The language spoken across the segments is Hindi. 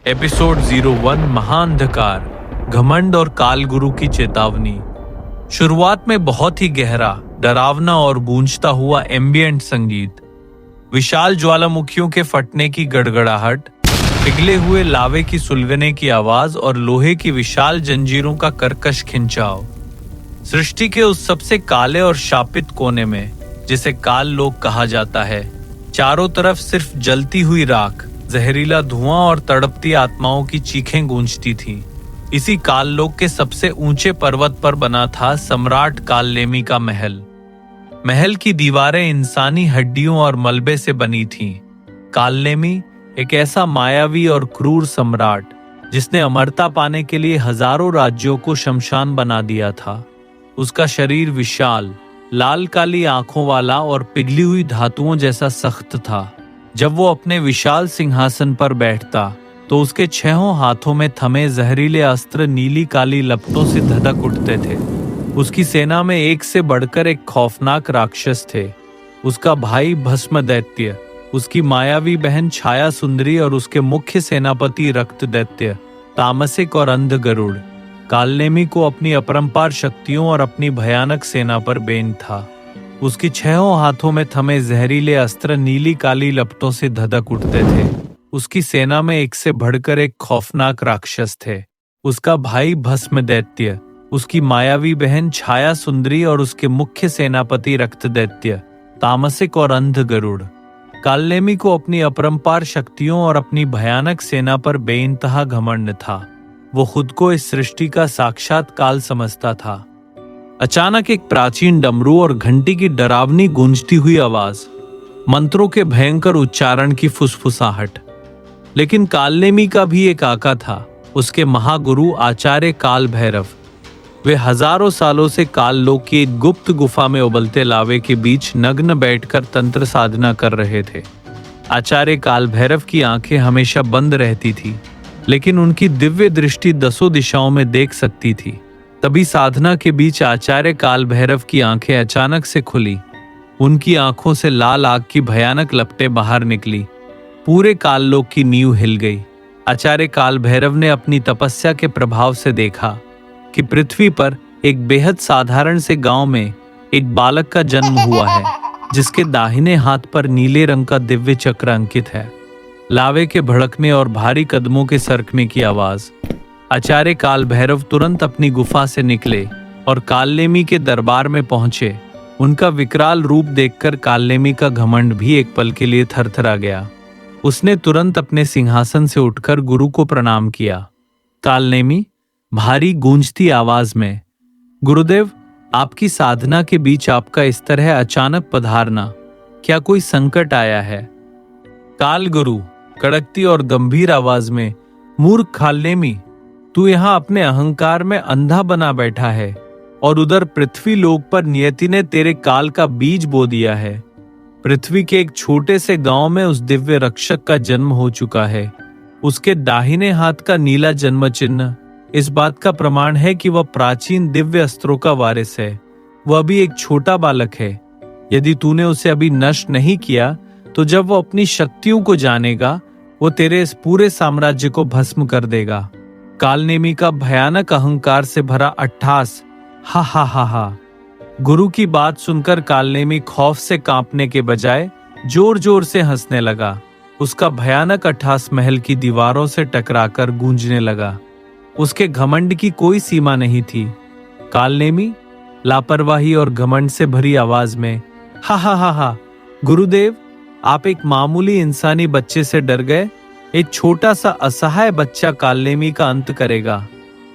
एपिसोड 01 महाअंधकार, घमंड और कालगुरु की चेतावनी। शुरुआत में बहुत ही गहरा, डरावना और गूंजता हुआ एम्बिएंट संगीत, विशाल ज्वालामुखियों के फटने की गड़गड़ाहट, पिघले हुए लावे की सुलगने की आवाज और लोहे की विशाल जंजीरों का कर्कश खिंचाव। सृष्टि के उस सबसे काले और शापित कोने में, जिसे काल लोक कहा जाता है, चारों तरफ सिर्फ जलती हुई राख, जहरीला धुआं और तड़पती आत्माओं की चीखें गूंजती थीं। इसी काल लोक के सबसे ऊंचे पर्वत पर बना था सम्राट कालनेमी का महल। महल की दीवारें इंसानी हड्डियों और मलबे से बनी थीं। कालनेमी एक ऐसा मायावी और क्रूर सम्राट, जिसने अमरता पाने के लिए हजारों राज्यों को शमशान बना दिया था। उसका शरीर विशाल, लाल काली आंखों वाला और पिघली हुई धातुओं जैसा सख्त था। जब वो अपने विशाल सिंहासन पर बैठता तो उसके छहों हाथों में थमे जहरीले अस्त्र नीली काली लपटों से धधक उठते थे। उसकी सेना में एक से बढ़कर एक खौफनाक राक्षस थे। उसका भाई भस्म दैत्य, उसकी मायावी बहन छाया सुंदरी और उसके मुख्य सेनापति रक्त दैत्य तामसिक और अंध गरुड़। कालनेमी को अपनी अपरंपार शक्तियों और अपनी भयानक सेना पर बेन था। उसकी छहों हाथों में थमे जहरीले अस्त्र नीली काली लपटों से धधक उठते थे। उसकी सेना में एक से बढ़कर एक खौफनाक राक्षस थे। उसका भाई भस्म दैत्य, उसकी मायावी बहन छाया सुंदरी और उसके मुख्य सेनापति रक्त दैत्य तामसिक और अंध गरुड़। कालनेमी को अपनी अपरंपार शक्तियों और अपनी भयानक सेना पर बेइंतहा घमंड था। वो खुद को इस सृष्टि का साक्षात काल समझता था। अचानक एक प्राचीन डमरू और घंटी की डरावनी गूंजती हुई आवाज, मंत्रों के भयंकर उच्चारण की फुसफुसाहट। लेकिन कालनेमी का भी एक आका था, उसके महागुरु आचार्य काल भैरव। वे हजारों सालों से काल लोक की एक गुप्त गुफा में उबलते लावे के बीच नग्न बैठकर तंत्र साधना कर रहे थे। आचार्य काल भैरव की आंखें हमेशा बंद रहती थी, लेकिन उनकी दिव्य दृष्टि दसों दिशाओं में देख सकती थी। तभी साधना के बीच आचार्य काल भैरव की आंखें अचानक से खुली। उनकी आंखों से लाल आग की भयानक लपटें बाहर निकली। पूरे काल लोक की नींव हिल गई। आचार्य काल भैरव ने अपनी तपस्या के प्रभाव से देखा कि पृथ्वी पर एक बेहद साधारण से गांव में एक बालक का जन्म हुआ है, जिसके दाहिने हाथ पर नीले रंग का दिव्य चक्र अंकित है। लावे के भड़कने और भारी कदमों के सरकने की आवाज। आचार्य काल भैरव तुरंत अपनी गुफा से निकले और कालनेमी के दरबार में पहुंचे। उनका विकराल रूप देखकर कालनेमी का घमंड भी एक पल के लिए थरथरा गया। उसने तुरंत अपने सिंहासन से उठकर गुरु को प्रणाम किया। कालनेमी भारी गूंजती आवाज में, गुरुदेव, आपकी साधना के बीच आपका इस तरह अचानक पधारना, क्या कोई संकट आया है? काल गुरु कड़कती और गंभीर आवाज में, मूर्ख कालनेमी, तू यहाँ अपने अहंकार में अंधा बना बैठा है और उधर पृथ्वी लोक पर नियति ने तेरे काल का बीज बो दिया है। पृथ्वी के एक छोटे से गांव में उस दिव्य रक्षक का जन्म हो चुका है। उसके दाहिने हाथ का नीला जन्म चिन्ह इस बात का प्रमाण है कि वह प्राचीन दिव्य अस्त्रों का वारिस है। वह अभी एक छोटा बालक है। यदि तूने उसे अभी नष्ट नहीं किया तो जब वो अपनी शक्तियों को जानेगा, वो तेरे इस पूरे साम्राज्य को भस्म कर देगा। कालनेमी का भयानक अहंकार से भरा अट्टहास, हा हा हा हा। गुरु की बात सुनकर कालनेमी खौफ से कांपने के बजाय जोर जोर से हंसने लगा। उसका भयानक अट्टहास महल की दीवारों से टकराकर गूंजने लगा। उसके घमंड की कोई सीमा नहीं थी। कालनेमी लापरवाही और घमंड से भरी आवाज में, हा हा हा हा, गुरुदेव, आप एक मामूली इंसानी बच्चे से डर गए? एक छोटा सा असहाय बच्चा कालनेमी का अंत करेगा,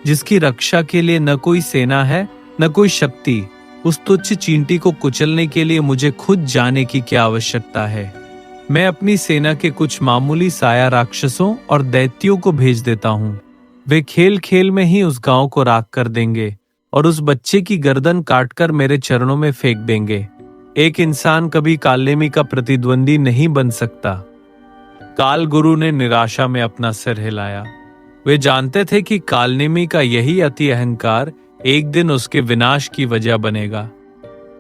जिसकी रक्षा के लिए न कोई सेना है न कोई शक्ति। उस तुच्छ चींटी को कुचलने के लिए मुझे खुद जाने की क्या आवश्यकता है? मैं अपनी सेना के कुछ मामूली साया राक्षसों और दैत्यों को भेज देता हूँ। वे खेल खेल में ही उस गांव को राख कर देंगे और उस बच्चे की गर्दन काटकर मेरे चरणों में फेंक देंगे। एक इंसान कभी कालनेमी का प्रतिद्वंदी नहीं बन सकता। काल गुरु ने निराशा में अपना सिर हिलाया। वे जानते थे कि कालनेमी का यही अति अहंकार एक दिन उसके विनाश की वजह बनेगा।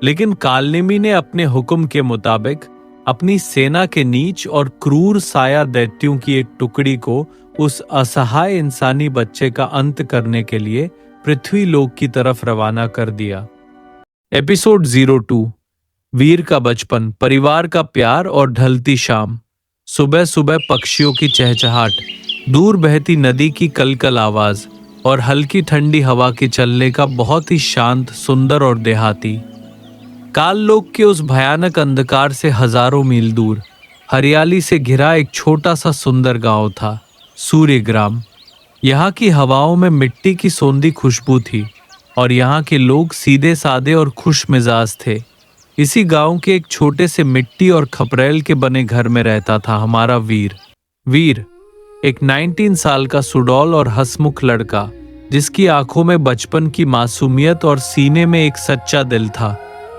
लेकिन कालनेमी ने अपने हुक्म के मुताबिक अपनी सेना के नीच और क्रूर साया दैत्यों की एक टुकड़ी को उस असहाय इंसानी बच्चे का अंत करने के लिए पृथ्वी लोक की तरफ रवाना कर दिया। एपिसोड 02 वीर का बचपन, परिवार का प्यार और ढलती शाम। सुबह सुबह पक्षियों की चहचहाट, दूर बहती नदी की कलकल आवाज और हल्की ठंडी हवा के चलने का बहुत ही शांत, सुंदर और देहाती। काल लोक के उस भयानक अंधकार से हजारों मील दूर हरियाली से घिरा एक छोटा सा सुंदर गांव था, सूर्यग्राम। यहाँ की हवाओं में मिट्टी की सोंधी खुशबू थी और यहाँ के लोग सीधे सादे और खुश मिजाज थे। इसी गांव के एक छोटे से मिट्टी और खपरेल के बने घर में रहता था हमारा वीर। वीर एक 19 साल का सुडौल और हंसमुख लड़का, जिसकी आंखों में बचपन की मासूमियत और सीने में एक सच्चा दिल था।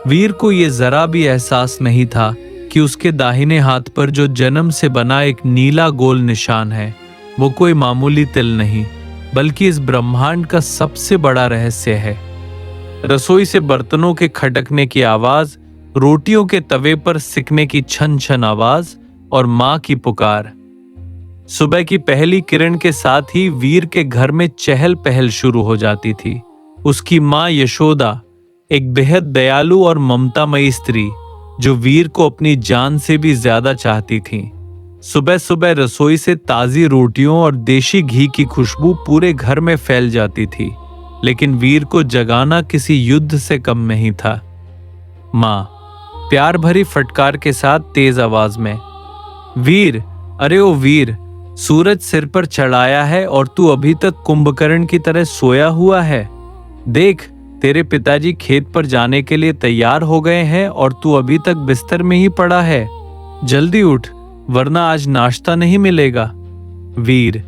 वीर को ये जरा भी एहसास नहीं था कि उसके दाहिने हाथ पर जो जन्म से बना एक नीला गोल निशान है, वो कोई मामूली तिल नहीं, बल्कि इस ब्रह्मांड का सबसे बड़ा रहस्य है। रसोई से बर्तनों के खटकने की आवाज, रोटियों के तवे पर सिकने की छन छन आवाज और माँ की पुकार। सुबह की पहली किरण के साथ ही वीर के घर में चहल पहल शुरू हो जाती थी। उसकी माँ यशोदा, एक बेहद दयालु और ममतामयी स्त्री, जो वीर को अपनी जान से भी ज्यादा चाहती थी। सुबह सुबह रसोई से ताजी रोटियों और देशी घी की खुशबू पूरे घर में फैल जाती थी, लेकिन वीर को जगाना किसी युद्ध से कम नहीं था। माँ प्यार भरी फटकार के साथ तेज आवाज में, वीर, अरे ओ वीर, सूरज सिर पर चढ़ाया है और तू अभी तक कुंभकर्ण की तरह सोया हुआ है। देख, तेरे पिताजी खेत पर जाने के लिए तैयार हो गए हैं और तू अभी तक बिस्तर में ही पड़ा है। जल्दी उठ, वरना आज नाश्ता नहीं मिलेगा। वीर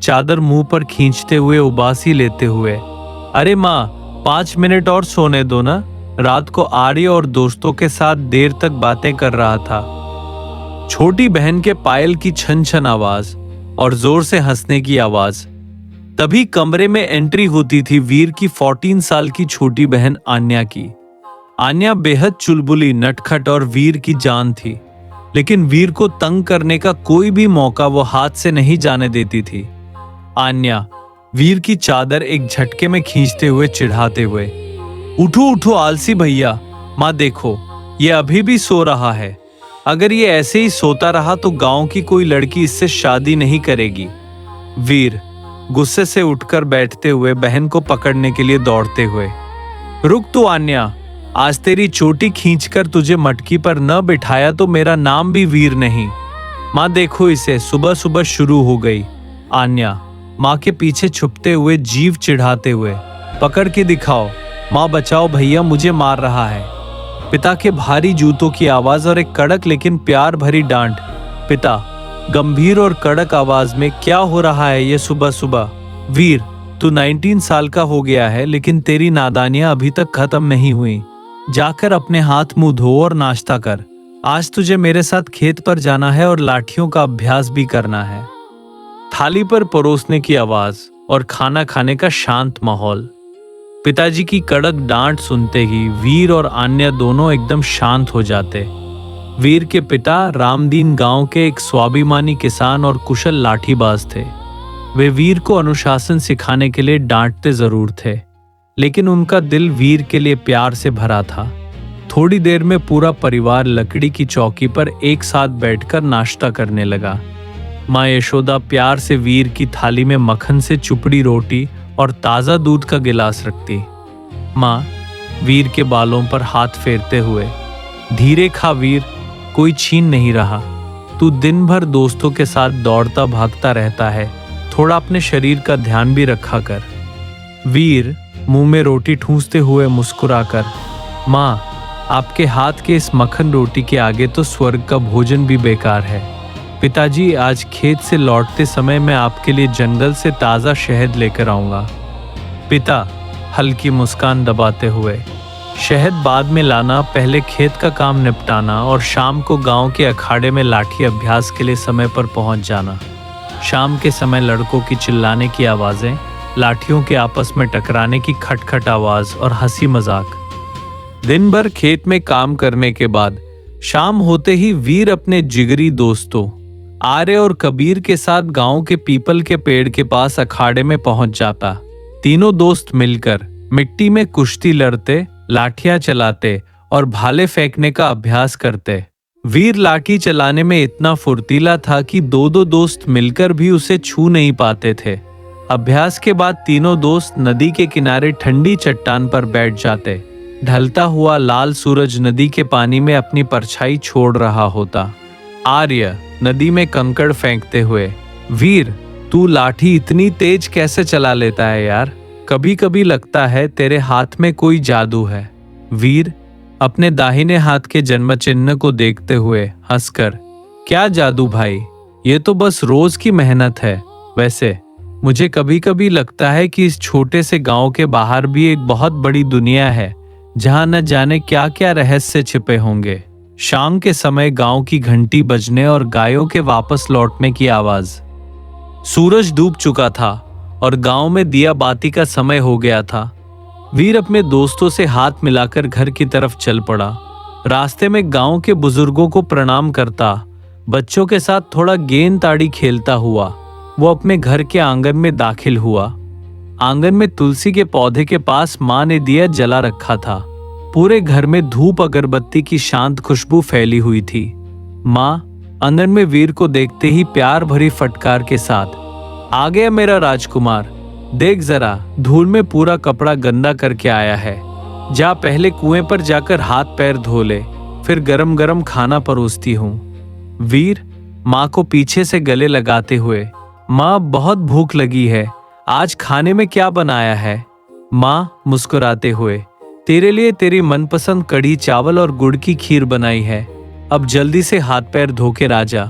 चादर मुंह पर खींचते हुए उबासी लेते हुए, अरे माँ, 5 मिनट और सोने दो ना। रात को आर्य और दोस्तों के साथ देर तक बातें कर रहा था। छोटी बहन के पायल की छन छन आवाज और जोर से हंसने की आवाज। तभी कमरे में एंट्री होती थी वीर की 14 साल की छोटी बहन आन्या की। आन्या बेहद चुलबुली, नटखट और वीर की जान थी, लेकिन वीर को तंग करने का कोई भी मौका वो हाथ से नहीं जाने देती थी। आन्या वीर की चादर एक झटके में खींचते हुए चिढ़ाते हुए, उठो उठो आलसी भैया, माँ देखो, ये अभी भी सो रहा है। अगर ये ऐसे ही सोता रहा तो गांव की कोई लड़की इससे शादी नहीं करेगी। वीर गुस्से से उठकर बैठते हुए बहन को पकड़ने के लिए दौड़ते हुए, रुक तू आन्या, आज तेरी चोटी खींचकर तुझे मटकी पर न बिठाया तो मेरा नाम भी वीर नहीं। माँ देखो इसे, सुबह सुबह शुरू हो गई। आन्या माँ के पीछे छुपते हुए जीव चिढ़ाते हुए, पकड़ के दिखाओ, माँ बचाओ भैया, मुझे मार रहा है। पिता के भारी जूतों की आवाज और एक कड़क लेकिन प्यार भरी डांट। पिता गंभीर और कड़क आवाज में, क्या हो रहा है ये सुबह सुबह? वीर, तू 19 साल का हो गया है, लेकिन तेरी नादानियां अभी तक खत्म नहीं हुई। जाकर अपने हाथ मुंह धो और नाश्ता कर। आज तुझे मेरे साथ खेत पर जाना है और लाठियों का अभ्यास भी करना है। थाली पर परोसने की आवाज और खाना खाने का शांत माहौल। पिताजी की कड़क डांट सुनते ही वीर और आन्या दोनों एकदम शांत हो जाते। वीर के पिता रामदीन गांव के एक स्वाभिमानी किसान और कुशल लाठीबाज थे। वे वीर को अनुशासन सिखाने के लिए डांटते जरूर थे, लेकिन उनका दिल वीर के लिए प्यार से भरा था। थोड़ी देर में पूरा परिवार लकड़ी की चौकी पर एक साथ बैठकर नाश्ता करने लगा। माँ यशोदा प्यार से वीर की थाली में मक्खन से चुपड़ी रोटी और ताज़ा दूध का गिलास रखती। माँ वीर के बालों पर हाथ फेरते हुए, धीरे खा वीर, कोई छीन नहीं रहा। तू दिन भर दोस्तों के साथ दौड़ता भागता रहता है, थोड़ा अपने शरीर का ध्यान भी रखा कर। वीर मुंह में रोटी ठूंसते हुए मुस्कुराकर, माँ आपके हाथ के इस मक्खन रोटी के आगे तो स्वर्ग का भोजन भी बेकार है। पिताजी आज खेत से लौटते समय मैं आपके लिए जंगल से ताज़ा शहद लेकर आऊँगा। पिता हल्की मुस्कान दबाते हुए, शहद बाद में लाना, पहले खेत का काम निपटाना और शाम को गांव के अखाड़े में लाठी अभ्यास के लिए समय पर पहुंच जाना। शाम के समय लड़कों की चिल्लाने की आवाज़ें, लाठियों के आपस में टकराने की खटखट आवाज़ और हंसी मजाक। दिन भर खेत में काम करने के बाद शाम होते ही वीर अपने जिगरी दोस्तों आर्य और कबीर के साथ गांव के पीपल के पेड़ के पास अखाड़े में पहुंच जाता। तीनों दोस्त मिलकर मिट्टी में कुश्ती लड़ते, लाठियां चलाते और भाले फेंकने का अभ्यास करते। वीर लाठी चलाने में इतना फुर्तीला था कि दो दो दोस्त मिलकर भी उसे छू नहीं पाते थे। अभ्यास के बाद तीनों दोस्त नदी के किनारे ठंडी चट्टान पर बैठ जाते। ढलता हुआ लाल सूरज नदी के पानी में अपनी परछाई छोड़ रहा होता। आर्य नदी में कंकड़ फेंकते हुए, वीर तू लाठी इतनी तेज कैसे चला लेता है यार, कभी कभी लगता है तेरे हाथ में कोई जादू है। वीर अपने दाहिने हाथ के जन्म चिन्ह को देखते हुए हंसकर, क्या जादू भाई, ये तो बस रोज की मेहनत है। वैसे मुझे कभी कभी लगता है कि इस छोटे से गांव के बाहर भी एक बहुत बड़ी दुनिया है जहां न जाने क्या क्या रहस्य छिपे होंगे। शाम के समय गांव की घंटी बजने और गायों के वापस लौटने की आवाज। सूरज डूब चुका था और गांव में दिया बाती का समय हो गया था। वीर अपने दोस्तों से हाथ मिलाकर घर की तरफ चल पड़ा। रास्ते में गांव के बुजुर्गों को प्रणाम करता, बच्चों के साथ थोड़ा गेंद ताड़ी खेलता हुआ वो अपने घर के आंगन में दाखिल हुआ। आंगन में तुलसी के पौधे के पास माँ ने दिया जला रखा था। पूरे घर में धूप अगरबत्ती की शांत खुशबू फैली हुई थी। माँ आंगन में वीर को देखते ही प्यार भरी फटकार के साथ, आ गया मेरा राजकुमार, देख जरा धूल में पूरा कपड़ा गंदा करके आया है, जा पहले कुएं पर जाकर हाथ पैर धो ले, फिर गरम गरम खाना परोसती हूँ। वीर माँ को पीछे से गले लगाते हुए, माँ बहुत भूख लगी है, आज खाने में क्या बनाया है? माँ मुस्कुराते हुए, तेरे लिए तेरी मनपसंद कढ़ी चावल और गुड़ की खीर बनाई है, अब जल्दी से हाथ पैर धो के राजा।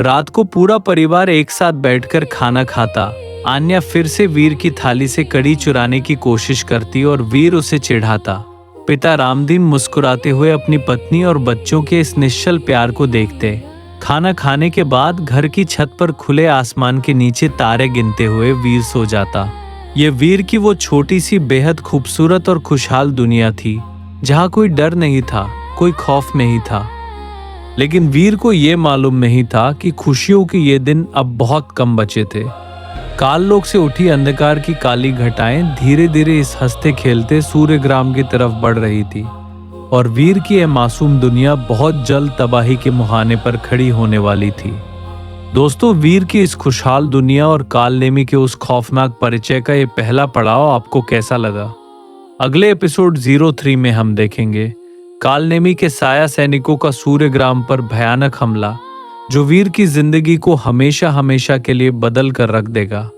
रात को पूरा परिवार एक साथ बैठकर खाना खाता। आन्या फिर से वीर की थाली से कढ़ी चुराने की कोशिश करती और वीर उसे चिढ़ाता। पिता रामदीन मुस्कुराते हुए अपनी पत्नी और बच्चों के इस निश्चल प्यार को देखते। खाना खाने के बाद घर की छत पर खुले आसमान के नीचे तारे गिनते हुए वीर सो जाता। ये वीर की वो छोटी सी बेहद खूबसूरत और खुशहाल दुनिया थी जहाँ कोई डर नहीं था, कोई खौफ नहीं था। लेकिन वीर को ये मालूम नहीं था कि खुशियों के ये दिन अब बहुत कम बचे थे। काललोक से उठी अंधकार की काली घटाएं धीरे धीरे इस हंसते खेलते सूर्यग्राम की तरफ बढ़ रही थी और वीर की यह मासूम दुनिया बहुत जल्द तबाही के मुहाने पर खड़ी होने वाली थी। दोस्तों, वीर की इस खुशहाल दुनिया और कालनेमी के उस खौफनाक परिचय का ये पहला पड़ाव आपको कैसा लगा? अगले एपिसोड 03 में हम देखेंगे कालनेमी के साया सैनिकों का सूर्यग्राम पर भयानक हमला, जो वीर की जिंदगी को हमेशा हमेशा के लिए बदल कर रख देगा।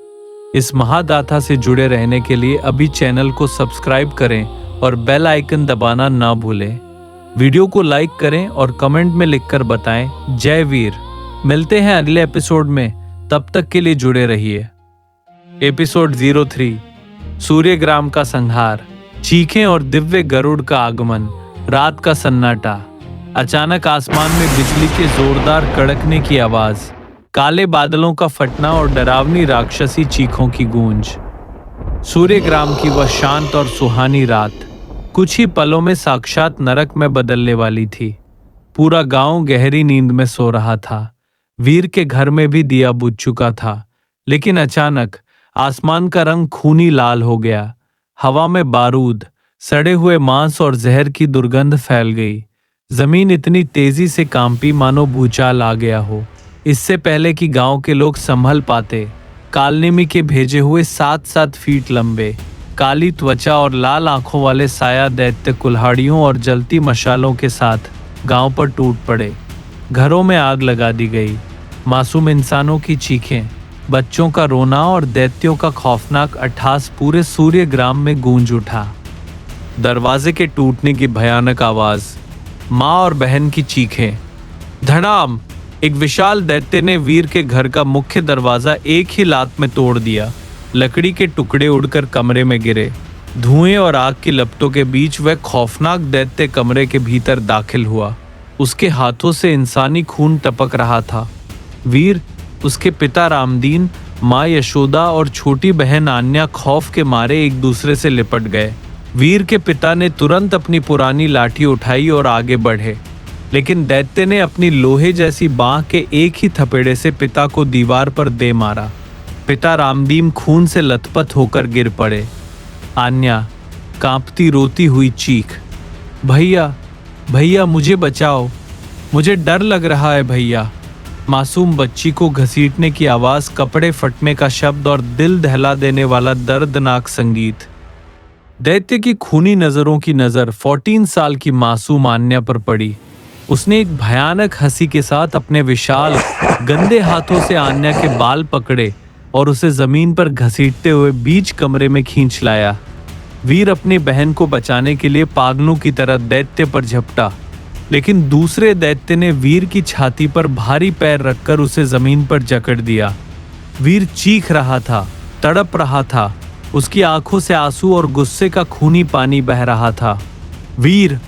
इस महादाता से जुड़े रहने के लिए अभी चैनल को सब्सक्राइब करें और बेल आइकन दबाना ना भूलें। वीडियो को लाइक करें और कमेंट में लिखकर बताएं जय वीर। मिलते हैं अगले एपिसोड में, तब तक के लिए जुड़े रहिए। एपिसोड 03 सूर्यग्राम का संहार। चीखें और दिव्य गरुड़ का आगमन। रात का सन्नाटा। अचानक आसमान में बिजली के जोरदार कड़कने की आवाज, काले बादलों का फटना और डरावनी राक्षसी चीखों की गूंज। सूर्यग्राम की वह शांत और सुहानी रात कुछ ही पलों में साक्षात नरक में बदलने वाली थी। पूरा गांव गहरी नींद में सो रहा था। वीर के घर में भी दिया बुझ चुका था, लेकिन अचानक आसमान का रंग खूनी लाल हो गया। हवा में बारूद, सड़े हुए मांस और जहर की दुर्गंध फैल गई। जमीन इतनी तेजी से कांपी मानो भूचाल आ गया हो। इससे पहले कि गांव के लोग संभल पाते, कालनेमी के भेजे हुए 7-7 फीट लंबे, काली त्वचा और लाल आंखों वाले साया दैत्य कुल्हाड़ियों और जलती मशालों के साथ गांव पर टूट पड़े। घरों में आग लगा दी गई। मासूम इंसानों की चीखें, बच्चों का रोना और दैत्यों का खौफनाक अट्ठास पूरे सूर्यग्राम में गूंज उठा। दरवाजे के टूटने की भयानक आवाज, माँ और बहन की चीखें। धड़ाम! एक विशाल दैत्य ने वीर के घर का मुख्य दरवाजा एक ही लात में तोड़ दिया। लकड़ी के टुकड़े उड़कर कमरे में गिरे। धुएं और आग की लपटों के बीच वह खौफनाक दैत्य कमरे के भीतर दाखिल हुआ। उसके हाथों से इंसानी खून टपक रहा था। वीर, उसके पिता रामदीन, माँ यशोदा और छोटी बहन आन्या खौफ के मारे एक दूसरे से लिपट गए। वीर के पिता ने तुरंत अपनी पुरानी लाठी उठाई और आगे बढ़े। लेकिन दैत्य ने अपनी लोहे जैसी बांह के एक ही थपेड़े से पिता को दीवार पर दे मारा। पिता रामदीन खून से लथपथ होकर गिर पड़े। आन्या कांपती रोती हुई चीख, भैया भैया मुझे बचाओ, मुझे डर लग रहा है भैया। मासूम बच्ची को घसीटने की आवाज, कपड़े फटने का शब्द और दिल दहला देने वाला दर्दनाक संगीत। दैत्य की खूनी नजरों की नजर 14 साल की मासूम आन्या पर पड़ी। उसने एक भयानक हंसी के साथ अपने विशाल गंदे हाथों से आन्या के बाल पकड़े और उसे जमीन पर घसीटते हुए बीच कमरे में खींच लाया। वीर अपनी बहन को बचाने के लिए पागलों की तरह दैत्य पर झपटा, लेकिन दूसरे दैत्य ने वीर की छाती पर भारी पैर रखकर उसे जमीन पर जकड़ दिया। वीर चीख रहा था, तड़प रहा था, उसकी आंखों से आंसू और गुस्से का खूनी पानी बह रहा था। वीर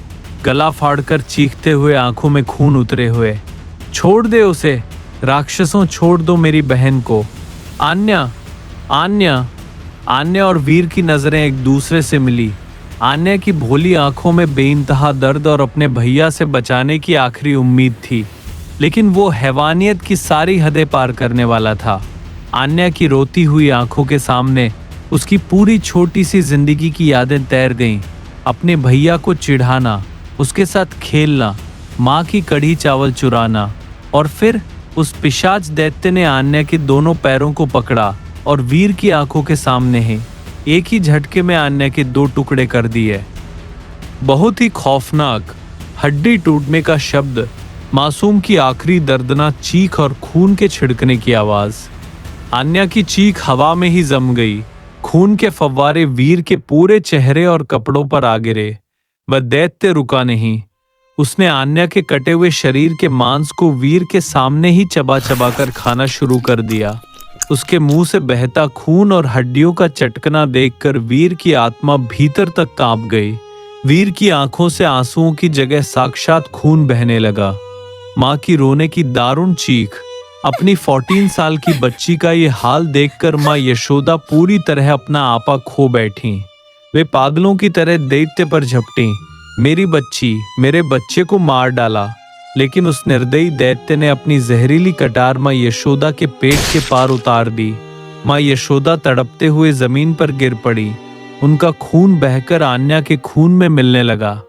गला फाड़कर चीखते हुए, आंखों में खून उतरे हुए, छोड़ दे उसे, राक्षसों छोड़ दो मेरी बहन को। आन्या आन्या आन्या और वीर की नजरें एक दूसरे से मिली। आन्या की भोली आंखों में बेइंतहा दर्द और अपने भैया से बचाने की आखिरी उम्मीद थी, लेकिन वो हैवानियत की सारी हदें पार करने वाला था। आन्या की रोती हुई आंखों के सामने उसकी पूरी छोटी सी जिंदगी की यादें तैर गईं। अपने भैया को चिढ़ाना, उसके साथ खेलना, माँ की कढ़ी चावल चुराना, और फिर उस पिशाच दैत्य ने आन्या के दोनों पैरों को पकड़ा और वीर की आंखों के सामने ही एक ही झटके में आन्या के 2 टुकड़े कर दिए। बहुत ही खौफनाक हड्डी टूटने का शब्द, मासूम की आखिरी दर्दनाक चीख और खून के छिड़कने की आवाज। आन्या की चीख हवा में ही जम गई। खून के फव्वारे वीर के पूरे चेहरे और कपड़ों पर आ गिरे। वह दैत्य रुका नहीं। उसने आन्या के कटे हुए शरीर के मांस को वीर के सामने ही चबा चबा कर खाना शुरू कर दिया। उसके मुंह से बहता खून और हड्डियों का चटकना देखकर वीर की आत्मा भीतर तक कांप गई। वीर की आंखों से आंसुओं की जगह साक्षात खून बहने लगा। माँ की रोने की दारुण चीख, अपनी 14 साल की बच्ची का ये हाल देखकर माँ यशोदा पूरी तरह अपना आपा खो बैठी। वे पागलों की तरह दैत्य पर झपटी। मेरी बच्ची, मेरे बच्चे को मार डाला। लेकिन उस निर्दयी दैत्य ने अपनी जहरीली कटार माँ यशोदा के पेट के पार उतार दी। माँ यशोदा तड़पते हुए जमीन पर गिर पड़ी। उनका खून बहकर आन्या के खून में मिलने लगा।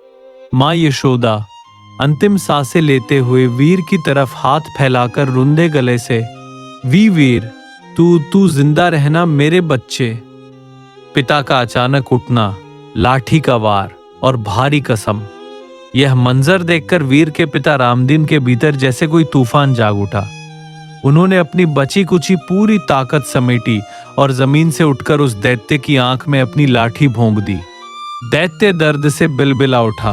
माँ यशोदा अंतिम सांसें लेते हुए वीर की तरफ हाथ फैलाकर रुंधे गले से, वीर, तू जिंदा रहना मेरे बच्चे। पिता का अचानक उठना, लाठी का वार और भारी कसम। यह मंजर देखकर वीर के पिता रामदीन के भीतर जैसे कोई तूफान जाग उठा। उन्होंने अपनी बची कुची पूरी ताकत समेटी और जमीन से उठकर उस दैत्य की आंख में अपनी लाठी भोंक दी। दैत्य दर्द से बिलबिला उठा।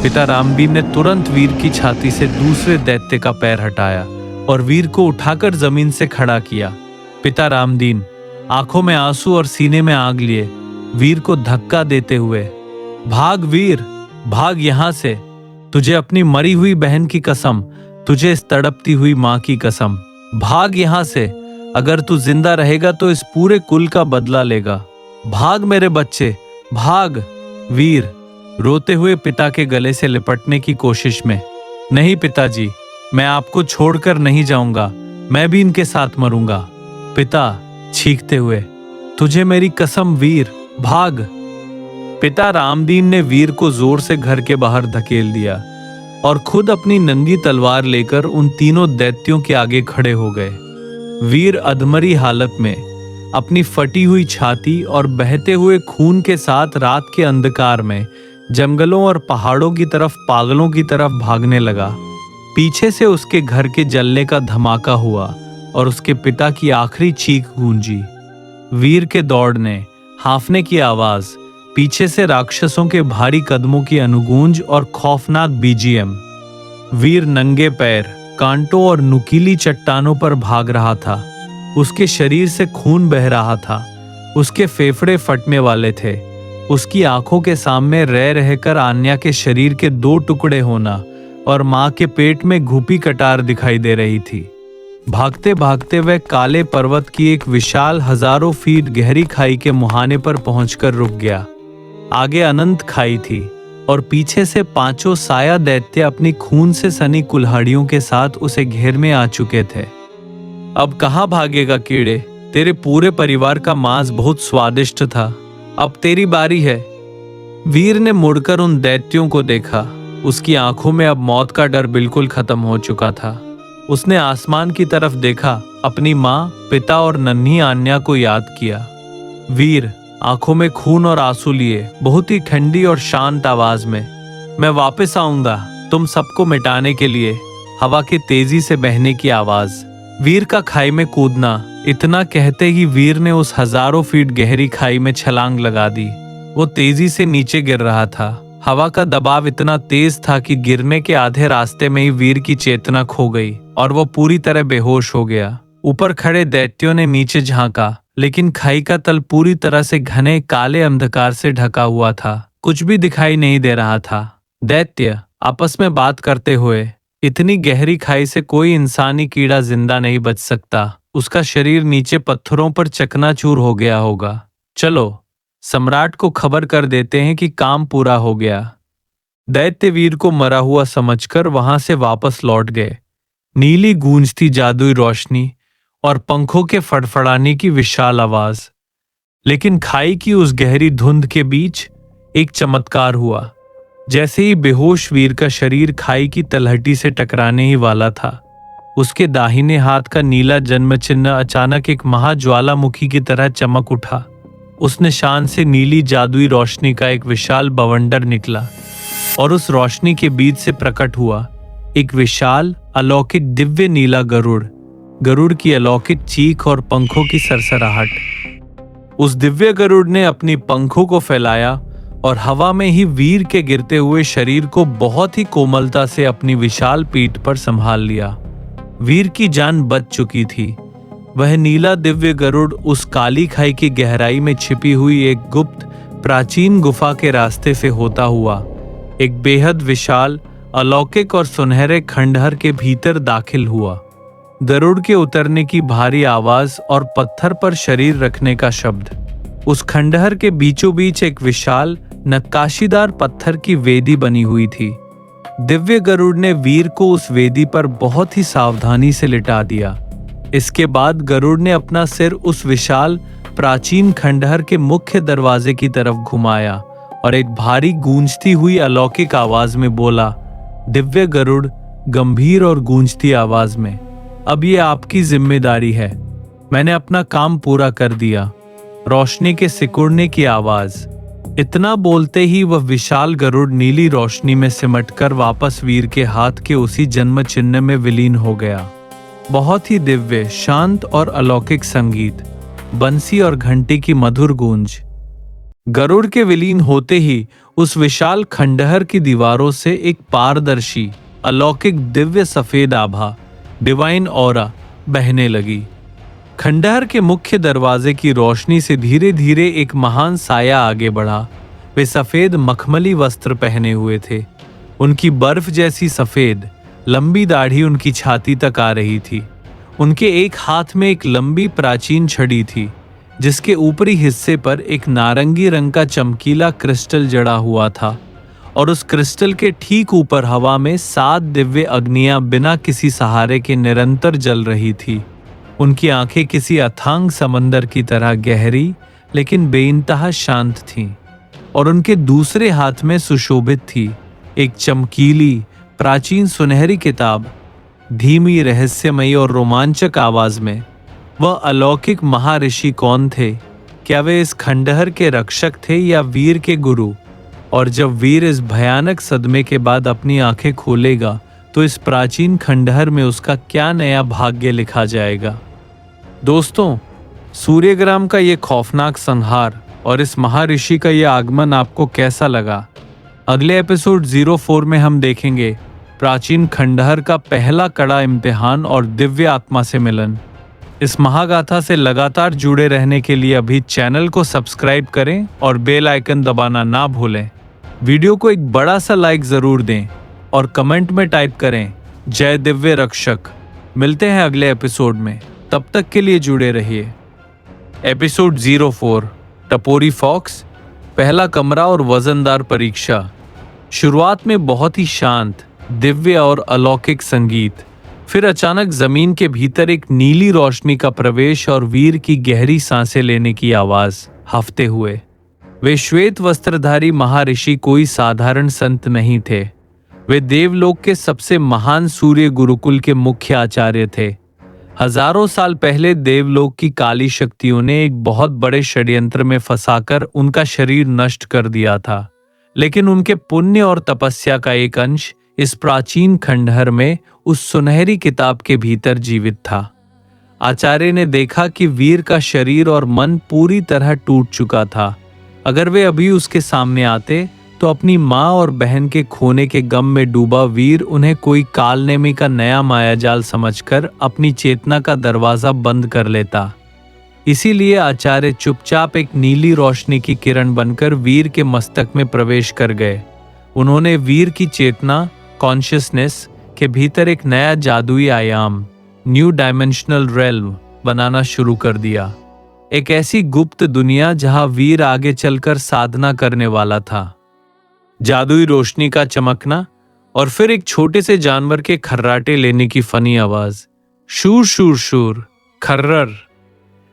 पिता रामदीन ने तुरंत वीर की छाती से दूसरे दैत्य का पैर हटाया और वीर को उठाकर जमीन से खड़ा किया। पिता रामदीन आंखों में आंसू और सीने में आग लिए वीर को धक्का देते हुए, भाग वीर, भाग यहां से। तुझे अपनी मरी हुई बहन की कसम, तुझे इस तड़पती हुई मां की कसम, भाग यहां से। अगर तू जिंदा रहेगा तो इस पूरे कुल का बदला लेगा। भाग मेरे बच्चे, भाग। वीर रोते हुए पिता के गले से लिपटने की कोशिश में, नहीं पिताजी, मैं आपको छोड़कर नहीं जाऊंगा, मैं भी इनके साथ मरूंगा। पिता चीखते हुए, तुझे मेरी कसम वीर, भाग। पिता रामदीन ने वीर को जोर से घर के बाहर धकेल दिया और खुद अपनी नंगी तलवार लेकर उन तीनों दैत्यों के आगे खड़े हो गए। वीर अधमरी हालत में अपनी फटी हुई छाती और बहते हुए खून के साथ रात के अंधकार में जंगलों और पहाड़ों की तरफ पागलों की तरफ भागने लगा। पीछे से उसके घर के जलने का धमाका हुआ और उसके पिता की आखिरी चीख गूंजी। वीर के दौड़ने, हांफने की आवाज, पीछे से राक्षसों के भारी कदमों की अनुगूंज और खौफनाक बीजीएम। वीर नंगे पैर कांटों और नुकीली चट्टानों पर भाग रहा था। उसके शरीर से खून बह रहा था। उसके फेफड़े फटने वाले थे। उसकी आंखों के सामने रह रहकर आन्या के शरीर के 2 टुकड़े होना और मां के पेट में घुपी कटार दिखाई दे रही थी। भागते भागते वह काले पर्वत की एक विशाल हजारों फीट गहरी खाई के मुहाने पर पहुंचकर रुक गया। आगे अनंत खाई थी। और पीछे से 5 साया दैत्य अपनी खून से सनी कुल्हाड़ियों के साथ उसे घेर में आ चुके थे। अब कहाँ भागेगा कीड़े, तेरे पूरे परिवार का मांस बहुत स्वादिष्ट था, अब तेरी बारी है। वीर ने मुड़कर उन दैत्यों को देखा। उसकी आंखों में अब मौत का डर बिल्कुल खत्म हो चुका था। उसने आसमान की तरफ देखा, अपनी माँ, पिता और नन्ही आन्या को याद किया। वीर आंखों में खून और आंसू लिए बहुत ही ठंडी और शांत आवाज में, मैं वापस आऊंगा तुम सबको मिटाने के लिए। हवा की तेजी से बहने की आवाज, वीर का खाई में कूदना। इतना कहते ही वीर ने उस हजारों फीट गहरी खाई में छलांग लगा दी। वो तेजी से नीचे गिर रहा था। हवा का दबाव इतना तेज था कि गिरने के आधे रास्ते में ही वीर की चेतना खो गई और वो पूरी तरह बेहोश हो गया। ऊपर खड़े दैत्यों ने नीचे झांका, लेकिन खाई का तल पूरी तरह से घने काले अंधकार से ढका हुआ था। कुछ भी दिखाई नहीं दे रहा था। दैत्य आपस में बात करते हुए, इतनी गहरी खाई से कोई इंसानी कीड़ा जिंदा नहीं बच सकता। उसका शरीर नीचे पत्थरों पर चकनाचूर हो गया होगा। चलो सम्राट को खबर कर देते हैं कि काम पूरा हो गया। दैत्य वीर को मरा हुआ समझकर वहां से वापस लौट गए। नीली गूंजती जादुई रोशनी और पंखों के फड़फड़ाने की विशाल आवाज। लेकिन खाई की उस गहरी धुंध के बीच एक चमत्कार हुआ। जैसे ही बेहोश वीर का शरीर खाई की तलहटी से टकराने ही वाला था, उसके दाहिने हाथ का नीला जन्म चिन्ह अचानक एक महाज्वालामुखी की तरह चमक उठा। उस निशान से नीली जादुई रोशनी का एक विशाल बवंडर निकला और उस रोशनी के बीच से प्रकट हुआ एक विशाल अलौकिक दिव्य नीला गरुड़। गरुड़ की अलौकिक चीख और पंखों की सरसराहट। उस दिव्य गरुड़ ने अपनी पंखों को फैलाया और हवा में ही वीर के गिरते हुए शरीर को बहुत ही कोमलता से अपनी विशाल पीठ पर संभाल लिया। वीर की जान बच चुकी थी। वह नीला दिव्य गरुड़ उस काली खाई की गहराई में छिपी हुई एक गुप्त प्राचीन गुफा के रास्ते से होता हुआ एक बेहद विशाल, अलौकिक और सुनहरे खंडहर के भीतर दाखिल हुआ। गरुड़ के उतरने की भारी आवाज और पत्थर पर शरीर रखने का शब्द। उस खंडहर के बीचों बीच एक विशाल नक्काशीदार पत्थर की वेदी बनी हुई थी। दिव्य गरुड़ ने वीर को उस वेदी पर बहुत ही सावधानी से लिटा दिया। इसके बाद गरुड़ ने अपना सिर उस विशाल प्राचीन खंडहर के मुख्य दरवाजे की तरफ घुमाया और एक भारी गूंजती हुई अलौकिक आवाज में बोला, दिव्य गरुड़ गंभीर और गूंजती आवाज में, अब ये आपकी जिम्मेदारी है। मैंने अपना काम पूरा कर दिया। रोशनी के सिकुड़ने की आवाज। इतना बोलते ही वह विशाल गरुड़ नीली रोशनी में सिमटकर वापस वीर के हाथ के उसी जन्म चिन्ह में विलीन हो गया। बहुत ही दिव्य, शांत और अलौकिक संगीत, बंसी और घंटी की मधुर गूंज। गरुड़ के विलीन होते ही उस विशाल खंडहर की दीवारों से एक पारदर्शी, अलौकिक दिव्य सफेद आभा, डिवाइन ऑरा बहने लगी। खंडहर के मुख्य दरवाजे की रोशनी से धीरे धीरे एक महान साया आगे बढ़ा। वे सफेद मखमली वस्त्र पहने हुए थे। उनकी बर्फ जैसी सफेद लंबी दाढ़ी उनकी छाती तक आ रही थी। उनके एक हाथ में एक लंबी प्राचीन छड़ी थी, जिसके ऊपरी हिस्से पर एक नारंगी रंग का चमकीला क्रिस्टल जड़ा हुआ था और उस क्रिस्टल के ठीक ऊपर हवा में 7 दिव्य अग्नियां बिना किसी सहारे के निरंतर जल रही थी। उनकी आंखें किसी अथांग समंदर की तरह गहरी लेकिन बेइंतहा शांत थीं और उनके दूसरे हाथ में सुशोभित थी एक चमकीली प्राचीन सुनहरी किताब। धीमी, रहस्यमयी और रोमांचक आवाज में, वह अलौकिक महर्षि कौन थे? क्या वे इस खंडहर के रक्षक थे या वीर के गुरु? और जब वीर इस भयानक सदमे के बाद अपनी आंखें खोलेगा तो इस प्राचीन खंडहर में उसका क्या नया भाग्य लिखा जाएगा? दोस्तों, सूर्यग्राम का ये खौफनाक संहार और इस महर्षि का ये आगमन आपको कैसा लगा? अगले एपिसोड 04 में हम देखेंगे प्राचीन खंडहर का पहला कड़ा इम्तिहान और दिव्य आत्मा से मिलन। इस महागाथा से लगातार जुड़े रहने के लिए अभी चैनल को सब्सक्राइब करें और बेल आइकन दबाना ना भूलें। वीडियो को एक बड़ा सा लाइक जरूर दें और कमेंट में टाइप करें जय दिव्य रक्षक। मिलते हैं अगले एपिसोड में, तब तक के लिए जुड़े रहिए। एपिसोड 04 टपोरी फॉक्स, पहला कमरा और वजनदार परीक्षा। शुरुआत में बहुत ही शांत, दिव्य और अलौकिक संगीत, फिर अचानक जमीन के भीतर एक नीली रोशनी का प्रवेश और वीर की गहरी सांसें लेने की आवाज हफ्ते हुए। वे श्वेत वस्त्रधारी महर्षि कोई साधारण संत नहीं थे। वे देवलोक के सबसे महान सूर्य गुरुकुल के मुख्य आचार्य थे। हजारों साल पहले देवलोक की काली शक्तियों ने एक बहुत बड़े षड्यंत्र में फंसाकर उनका शरीर नष्ट कर दिया था, लेकिन उनके पुण्य और तपस्या का एक अंश इस प्राचीन खंडहर में उस सुनहरी किताब के भीतर जीवित था। आचार्य ने देखा कि वीर का शरीर और मन पूरी तरह टूट चुका था। अगर वे अभी उसके सामने आते तो अपनी माँ और बहन के खोने के गम में डूबा वीर उन्हें कोई कालनेमी का नया मायाजाल समझकर अपनी चेतना का दरवाजा बंद कर लेता। इसीलिए आचार्य चुपचाप एक नीली रोशनी की किरण बनकर वीर के मस्तक में प्रवेश कर गए। उन्होंने वीर की चेतना, कॉन्शियसनेस के भीतर एक नया जादुई आयाम, न्यू डायमेंशनल रेल्म बनाना शुरू कर दिया। एक ऐसी गुप्त दुनिया जहां वीर आगे चलकर साधना करने वाला था। जादुई रोशनी का चमकना और फिर एक छोटे से जानवर के खर्राटे लेने की फनी आवाज, शूर शूर शूर, खर्रर।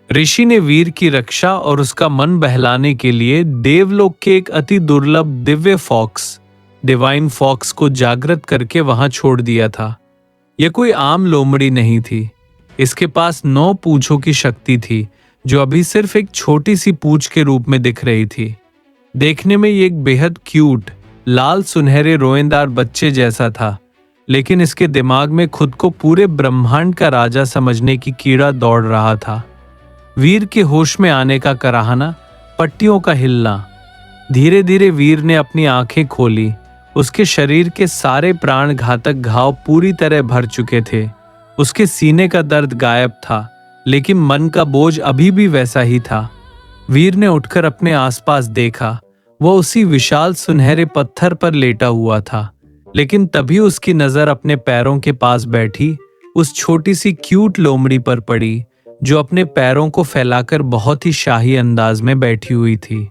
ऋषि ने वीर की रक्षा और उसका मन बहलाने के लिए देवलोक के एक अति दुर्लभ दिव्य फॉक्स, डिवाइन फॉक्स को जागृत करके वहां छोड़ दिया था। यह कोई आम लोमड़ी नहीं थी। इसके पास 9 पूंछों की शक्ति थी, जो अभी सिर्फ एक छोटी सी पूंछ के रूप में दिख रही थी। देखने में ये एक बेहद क्यूट, लाल सुनहरे रोएंदार बच्चे जैसा था, लेकिन इसके दिमाग में खुद को पूरे ब्रह्मांड का राजा समझने की कीड़ा दौड़ रहा था। वीर के होश में आने का कराहना, पट्टियों का हिलना। धीरे धीरे वीर ने अपनी आंखें खोली। उसके शरीर के सारे प्राण घातक घाव पूरी तरह भर चुके थे। उसके सीने का दर्द गायब था, लेकिन मन का बोझ अभी भी वैसा ही था। वीर ने उठकर अपने आसपास देखा। वह उसी विशाल सुनहरे पत्थर पर लेटा हुआ था, लेकिन तभी उसकी नजर अपने पैरों के पास बैठी उस छोटी सी क्यूट लोमड़ी पर पड़ी, जो अपने पैरों को फैलाकर बहुत ही शाही अंदाज में बैठी हुई थी।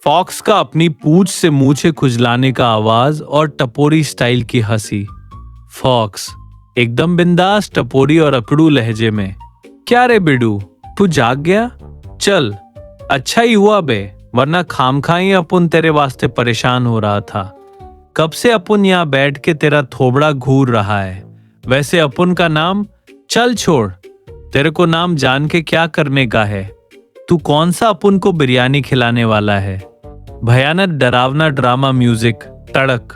फॉक्स का अपनी पूंछ से मूछें खुजलाने का आवाज और टपोरी स्टाइल की हंसी। फॉक्स एकदम बिंदास टपोरी और अकड़ू लहजे में, क्या रे बिडू, तू जाग गया? चल, अच्छा ही हुआ बे, वरना खामखाई अपुन तेरे वास्ते परेशान हो रहा था। कब से अपुन यहाँ बैठ के तेरा थोबड़ा घूर रहा है। वैसे अपुन का नाम, चल छोड़, तेरे को नाम जान के क्या करने का है? तू कौन सा अपुन को बिरयानी खिलाने वाला है? भयानक डरावना ड्रामा म्यूजिक, तड़क।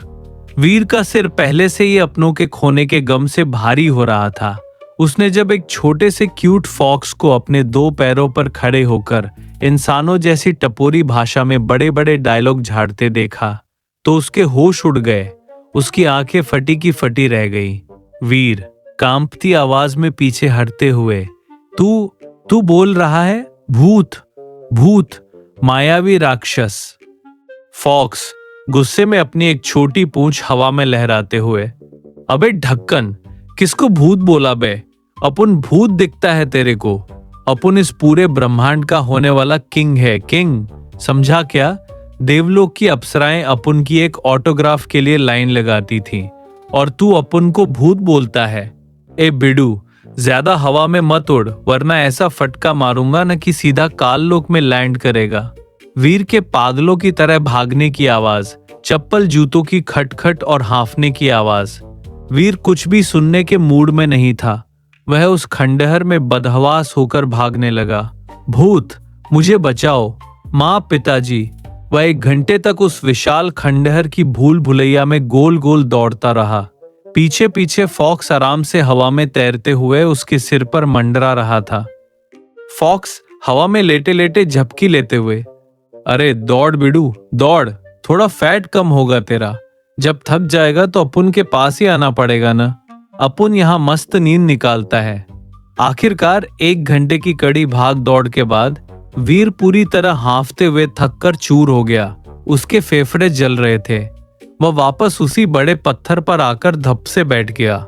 वीर का सिर पहले से ही अपनों के खोने के गम से भारी हो रहा था। उसने जब एक छोटे से क्यूट फॉक्स को अपने 2 पैरों पर खड़े होकर इंसानों जैसी टपोरी भाषा में बड़े बड़े डायलॉग झाड़ते देखा, तो उसके होश उड़ गए। उसकी आंखें फटी की फटी रह गई। वीर कांपती आवाज में पीछे हटते हुए, तू बोल रहा है? भूत, भूत, मायावी राक्षस। फॉक्स गुस्से में अपनी एक छोटी पूंछ हवा में लहराते हुए, अबे ढक्कन, किसको भूत बोला बे? अपुन भूत दिखता है तेरे को? अपुन इस पूरे ब्रह्मांड का होने वाला किंग है, किंग, समझा क्या? देवलोक की अप्सराएं अपुन की एक ऑटोग्राफ के लिए लाइन लगाती थी, और तू अपुन को भूत बोलता है? ए बिडू, ज्यादा हवा में मत उड़, वरना ऐसा फटका मारूंगा न कि सीधा काल लोक में लैंड करेगा। वीर के पागलों की तरह भागने की आवाज, चप्पल जूतों की खटखट और हांफने की आवाज। वीर कुछ भी सुनने के मूड में नहीं था। वह उस खंडहर में बदहवास होकर भागने लगा। भूत, मुझे बचाओ, माँ, पिताजी। वह 1 घंटे तक उस विशाल खंडहर की भूल भुलैया में गोल गोल दौड़ता रहा। पीछे पीछे फॉक्स आराम से हवा में तैरते हुए उसके सिर पर मंडरा रहा था। फॉक्स हवा में लेटे लेटे झपकी लेते हुए, अरे दौड़ बिडू, दौड़, थोड़ा फैट कम होगा तेरा। जब थक जाएगा तो अपुन के पास ही आना पड़ेगा ना। अपुन यहाँ मस्त नींद निकालता है। आखिरकार 1 घंटे की कड़ी भाग दौड़ के बाद वीर पूरी तरह हांफते हुए थककर चूर हो गया। उसके फेफड़े जल रहे थे। वह वापस उसी बड़े पत्थर पर आकर धप से बैठ गया।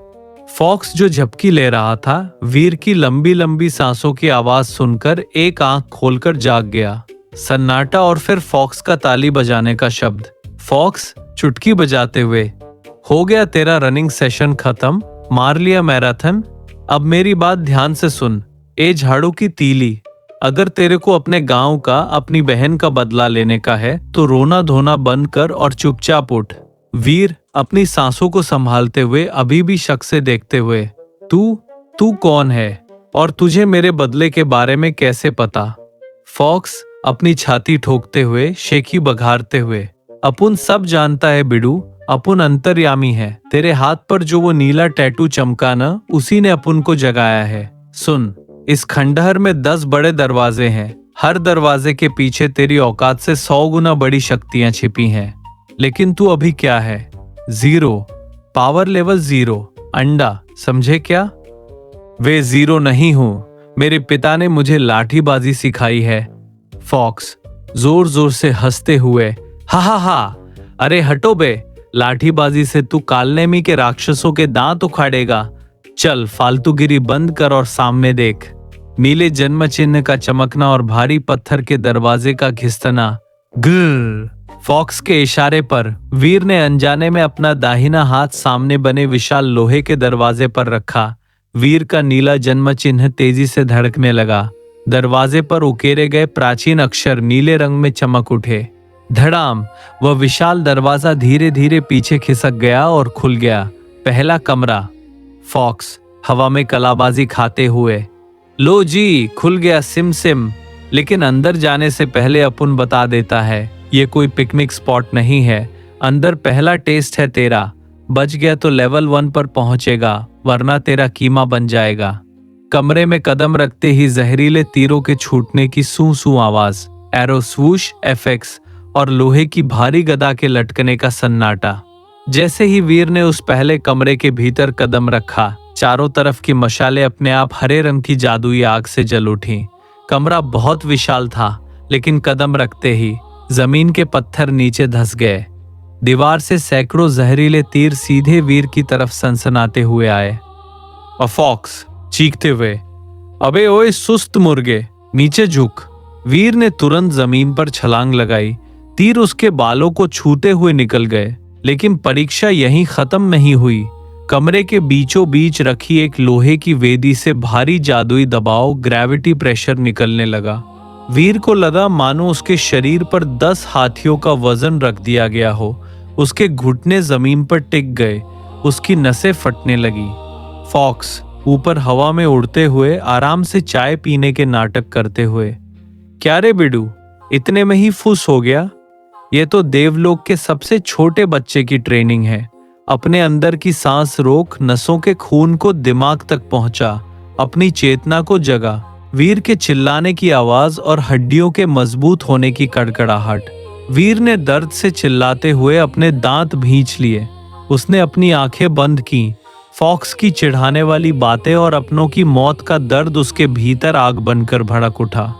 फॉक्स जो झपकी ले रहा था, वीर की लंबी लंबी सांसों की आवाज सुनकर एक आंख खोलकर जाग गया। सन्नाटा और फिर फॉक्स का ताली बजाने का शब्द। फॉक्स, चुटकी बजाते हुए। हो गया तेरा रनिंग सेशन खत्म, मार लिया मैराथन। अब मेरी बात ध्यान से सुन, ए झाड़ू की तीली, अगर तेरे को अपने गांव का, अपनी बहन का बदला लेने का है तो रोना धोना बंद कर और चुपचाप उठ। वीर अपनी सांसों को संभालते हुए, अभी भी शक से देखते हुए, तू कौन है और तुझे मेरे बदले के बारे में कैसे पता? फॉक्स अपनी छाती ठोकते हुए, शेखी बघारते हुए, अपुन सब जानता है बिडू, अपुन अंतर्यामी है। तेरे हाथ पर जो वो नीला टैटू चमका न, उसी ने अपुन को जगाया है। सुन, इस खंडहर में 10 बड़े दरवाजे हैं, हर दरवाजे के पीछे तेरी औकात से 100 गुना बड़ी शक्तियां छिपी हैं। लेकिन तू अभी क्या है? 0, पावर लेवल 0, अंडा, समझे क्या? वे 0 नहीं हूं, मेरे पिता ने मुझे लाठीबाजी सिखाई है। फॉक्स जोर जोर से हंसते हुए, हा हा हा, अरे हटो बे, लाठीबाजी से तू कालनेमी के राक्षसों के दांत उखाड़ेगा। चल फालतूगिरी बंद कर और सामने देख। नीले जन्म चिन्ह का चमकना और भारी पत्थर के दरवाजे का घिसना। ग्र फॉक्स के इशारे पर वीर ने अनजाने में अपना दाहिना हाथ सामने बने विशाल लोहे के दरवाजे पर रखा। वीर का नीला जन्म चिन्ह तेजी से धड़कने लगा। दरवाजे पर उकेरे गए प्राचीन अक्षर नीले रंग में चमक उठे। धड़ाम, वह विशाल दरवाजा धीरे धीरे पीछे खिसक गया और खुल गया। पहला कमरा। फॉक्स हवा में कलाबाजी खाते हुए, लो जी, खुल गया सिम सिम। लेकिन अंदर जाने से पहले अपुन बता देता है, ये कोई पिकनिक स्पॉट नहीं है। अंदर पहला टेस्ट है तेरा। बच गया तो लेवल 1 पर पहुंचेगा, वरना तेरा कीमा बन जाएगा। कमरे में कदम रखते ही जहरीले तीरों के छूटने की सू सू आवाज, एरो स्वूश एफेक्ट्स और लोहे की भारी गदा के लटकने का सन्नाटा। जैसे ही वीर ने उस पहले कमरे के भीतर कदम रखा, चारों तरफ की मशालें अपने आप हरे रंग की जादुई आग से जल उठी। कमरा बहुत विशाल था, लेकिन कदम रखते ही जमीन के पत्थर नीचे धंस गए। दीवार से सैकड़ों जहरीले तीर सीधे वीर की तरफ सनसनाते हुए आए। और फॉक्स चीखते हुए, अबे ओए सुस्त मुर्गे, नीचे झुक। वीर ने तुरंत जमीन पर छलांग लगाई। तीर उसके बालों को छूते हुए निकल गए। लेकिन परीक्षा यहीं खत्म नहीं हुई। कमरे के बीचों बीच रखी एक लोहे की वेदी से भारी जादुई दबाव, ग्रेविटी प्रेशर निकलने लगा। वीर को लगा मानो उसके शरीर पर 10 हाथियों का वजन रख दिया गया हो। उसके घुटने जमीन पर टिक गए, उसकी नसें फटने लगी। फॉक्स ऊपर हवा में उड़ते हुए, आराम से चाय पीने के नाटक करते हुए, क्या रे बिडू, इतने में ही फुस हो गया? ये तो देवलोक के सबसे छोटे बच्चे की ट्रेनिंग है। अपने अंदर की सांस रोक, नसों के खून को दिमाग तक पहुंचा, अपनी चेतना को जगा। वीर के चिल्लाने की आवाज और हड्डियों के मजबूत होने की कड़कड़ाहट। वीर ने दर्द से चिल्लाते हुए अपने दांत भींच लिए। उसने अपनी आंखें बंद की। फॉक्स की चिढ़ाने वाली बातें और अपनों की मौत का दर्द उसके भीतर आग बनकर भड़क उठा।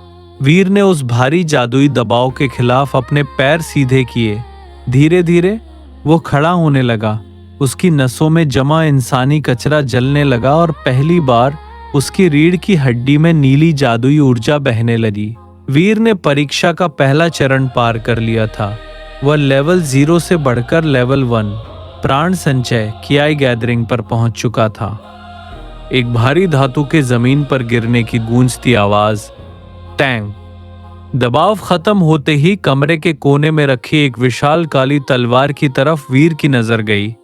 वीर ने उस भारी जादुई दबाव के खिलाफ अपने पैर सीधे किए। धीरे धीरे वो खड़ा होने लगा। उसकी नसों में जमा इंसानी कचरा जलने लगा और पहली बार उसकी रीढ़ की हड्डी में नीली जादुई ऊर्जा बहने लगी। वीर ने परीक्षा का पहला चरण पार कर लिया था। वह लेवल 0 से बढ़कर लेवल 1 प्राण संचय कियाई गैदरिंग पर पहुंच चुका था। एक भारी धातु के जमीन पर गिरने की गूंजती आवाज, टैंग। दबाव खत्म होते ही कमरे के कोने में रखी एक विशाल काली तलवार की तरफ वीर की नजर गई।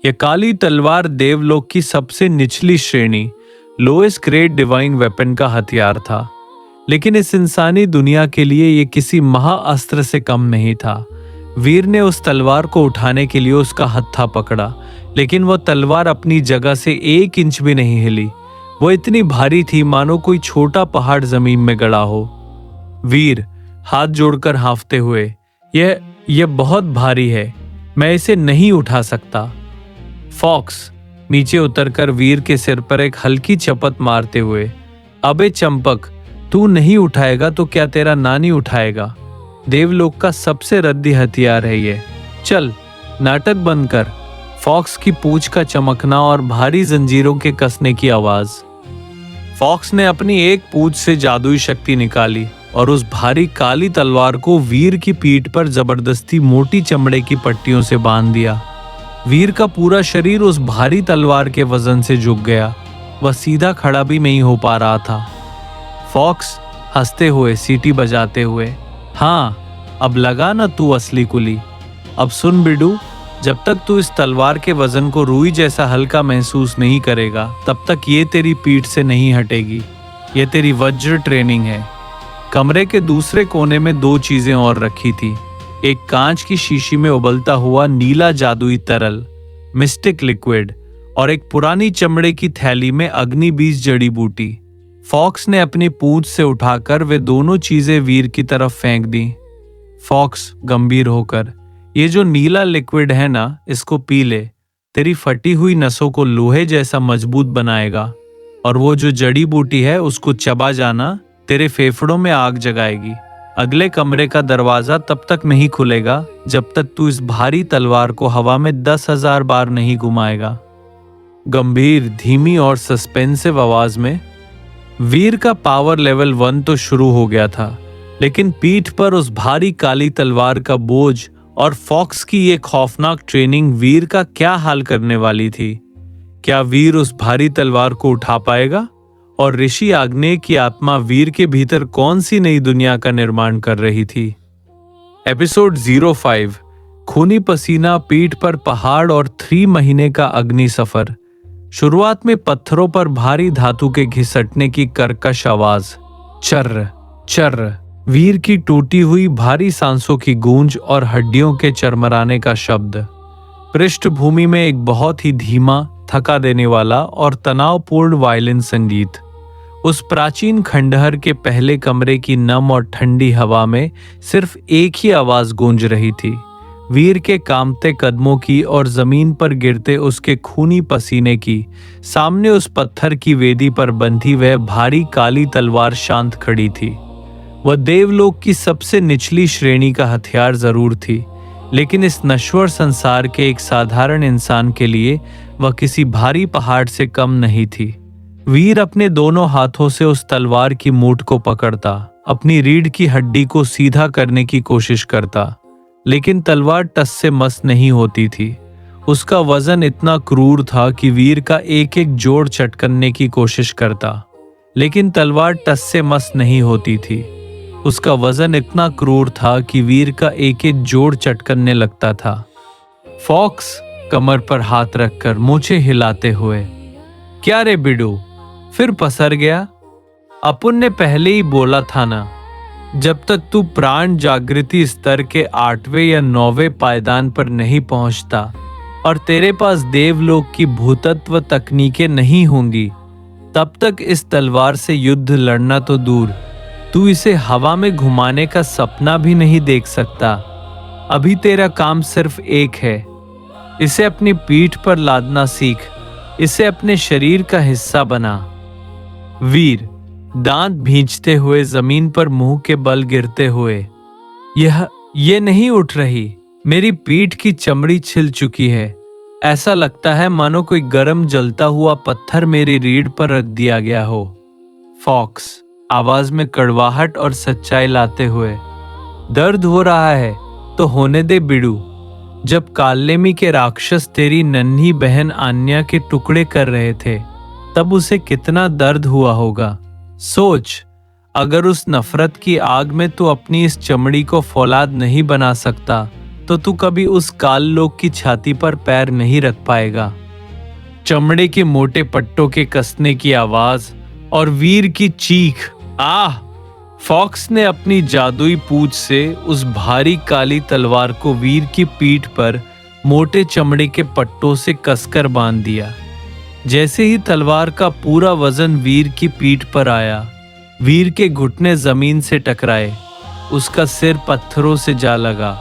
यह काली तलवार देवलोक की सबसे निचली श्रेणी, लोएस्ट ग्रेड डिवाइन वेपन का हथियार था। लेकिन इस इंसानी दुनिया के लिए यह किसी महाअस्त्र से कम नहीं था। वीर ने उस तलवार को उठाने के लिए उसका हत्था पकड़ा, लेकिन वह तलवार अपनी जगह से 1 इंच भी नहीं हिली। वो इतनी भारी थी मानो कोई छोटा पहाड़ जमीन में गड़ा हो। वीर हाथ जोड़कर हाँफते हुए, यह बहुत भारी है, मैं इसे नहीं उठा सकता। फॉक्स नीचे उतरकर वीर के सिर पर एक हल्की चपत मारते हुए, अबे चंपक, तू नहीं उठाएगा तो क्या तेरा नानी उठाएगा? देवलोक का सबसे रद्दी हथियार है ये। चल नाटक बंद कर। फॉक्स की पूंछ का चमकना और भारी जंजीरों के कसने की आवाज। फॉक्स ने अपनी एक पूंछ से जादुई शक्ति निकाली। और उस भारी काली तलवार को वीर की पीठ पर जबरदस्ती मोटी चमड़े की पट्टियों से बांध दिया। वीर का पूरा शरीर उस भारी तलवार के वजन से झुक गया। वह सीधा खड़ा भी नहीं हो पा रहा था। फॉक्स हंसते हुए, सीटी बजाते हुए, हाँ अब लगा ना तू असली कुली। अब सुन बिडू, जब तक तू इस तलवार के वजन को रुई जैसा हल्का महसूस नहीं करेगा, तब तक ये तेरी पीठ से नहीं हटेगी। ये तेरी वज्र ट्रेनिंग है। कमरे के दूसरे कोने में 2 चीजें और रखी थी। एक कांच की शीशी में उबलता हुआ नीला जादुई तरल, मिस्टिक लिक्विड, और एक पुरानी चमड़े की थैली में अग्नि बीज जड़ी बूटी। फॉक्स ने अपनी पूंछ से उठाकर वे दोनों चीजें वीर की तरफ फेंक दी। फॉक्स गंभीर होकर, ये जो नीला लिक्विड है ना, इसको पी ले। तेरी फटी हुई नसों को लोहे जैसा मजबूत बनाएगा। और वो जो जड़ी बूटी है उसको चबा जाना, तेरे फेफड़ों में आग जगाएगी। अगले कमरे का दरवाजा तब तक नहीं खुलेगा जब तक तू इस भारी तलवार को हवा में 10,000 बार नहीं घुमाएगा। गंभीर, धीमी और सस्पेंसिव आवाज में। वीर का पावर लेवल 1 तो शुरू हो गया था, लेकिन पीठ पर उस भारी काली तलवार का बोझ और फॉक्स की ये खौफनाक ट्रेनिंग वीर का क्या हाल करने वाली थी। क्या वीर उस भारी तलवार को उठा पाएगा? और ऋषि आग्नेय की आत्मा वीर के भीतर कौन सी नई दुनिया का निर्माण कर रही थी? एपिसोड 05, खूनी पसीना, पीठ पर पहाड़ और 3 महीने का अग्नि सफर। शुरुआत में पत्थरों पर भारी धातु के घिसटने की कर्कश आवाज, चर्र चर्र, वीर की टूटी हुई भारी सांसों की गूंज और हड्डियों के चरमराने का शब्द। पृष्ठभूमि में एक बहुत ही धीमा, थका देने वाला और तनावपूर्ण वायलिन संगीत। उस प्राचीन खंडहर के पहले कमरे की नम और ठंडी हवा में सिर्फ एक ही आवाज गूंज रही थी, वीर के कांपते कदमों की और जमीन पर गिरते उसके खूनी पसीने की। सामने उस पत्थर की वेदी पर बंधी वह भारी काली तलवार शांत खड़ी थी। वह देवलोक की सबसे निचली श्रेणी का हथियार जरूर थी, लेकिन इस नश्वर संसार के एक साधारण इंसान के लिए वह किसी भारी पहाड़ से कम नहीं थी। वीर अपने दोनों हाथों से उस तलवार की मूठ को पकड़ता, अपनी रीढ़ की हड्डी को सीधा करने की कोशिश करता, लेकिन तलवार टस से मस नहीं होती थी। उसका वजन इतना क्रूर था कि वीर का एक एक जोड़ चटकने की कोशिश करता, लेकिन तलवार टस से मस नहीं होती थी। उसका वजन इतना क्रूर था कि वीर का एक एक जोड़ चटकने लगता था। फॉक्स कमर पर हाथ रखकर मूछें हिलाते हुए, क्या रे बिडू, फिर पसर गया? अपुन ने पहले ही बोला था ना, जब तक तू प्राण जागृति स्तर के 8वें या 9वें पायदान पर नहीं पहुंचता और तेरे पास देवलोक की भूतत्व तकनीकें नहीं होंगी, तब तक इस तलवार से युद्ध लड़ना तो दूर, तू इसे हवा में घुमाने का सपना भी नहीं देख सकता। अभी तेरा काम सिर्फ एक है, इसे अपनी पीठ पर लादना सीख, इसे अपने शरीर का हिस्सा बना। वीर दांत भींचते हुए, जमीन पर मुंह के बल गिरते हुए, ये नहीं उठ रही। मेरी पीठ की चमड़ी छिल चुकी है। ऐसा लगता है मानो कोई गर्म जलता हुआ पत्थर मेरी रीढ़ पर रख दिया गया हो। फॉक्स आवाज में कड़वाहट और सच्चाई लाते हुए, दर्द हो रहा है तो होने दे बिडू। जब कालेमी के राक्षस तेरी नन्ही बहन आन्या के टुकड़े कर रहे थे, तब उसे कितना दर्द हुआ होगा। सोच, अगर उस नफरत की आग में तू अपनी इस चमड़ी को फौलाद नहीं बना सकता, तो तू कभी उस काल लोक की छाती पर पैर नहीं रख पाएगा। चमड़े के मोटे पट्टों के कसने की आवाज और वीर की चीख, आह! फॉक्स ने अपनी जादुई पूंछ से उस भारी काली तलवार को वीर की पीठ पर मोटे चमड़े के पट्टों से कसकर बांध दिया। जैसे ही तलवार का पूरा वजन वीर की पीठ पर आया, वीर के घुटने जमीन से टकराए, उसका सिर पत्थरों से जा लगा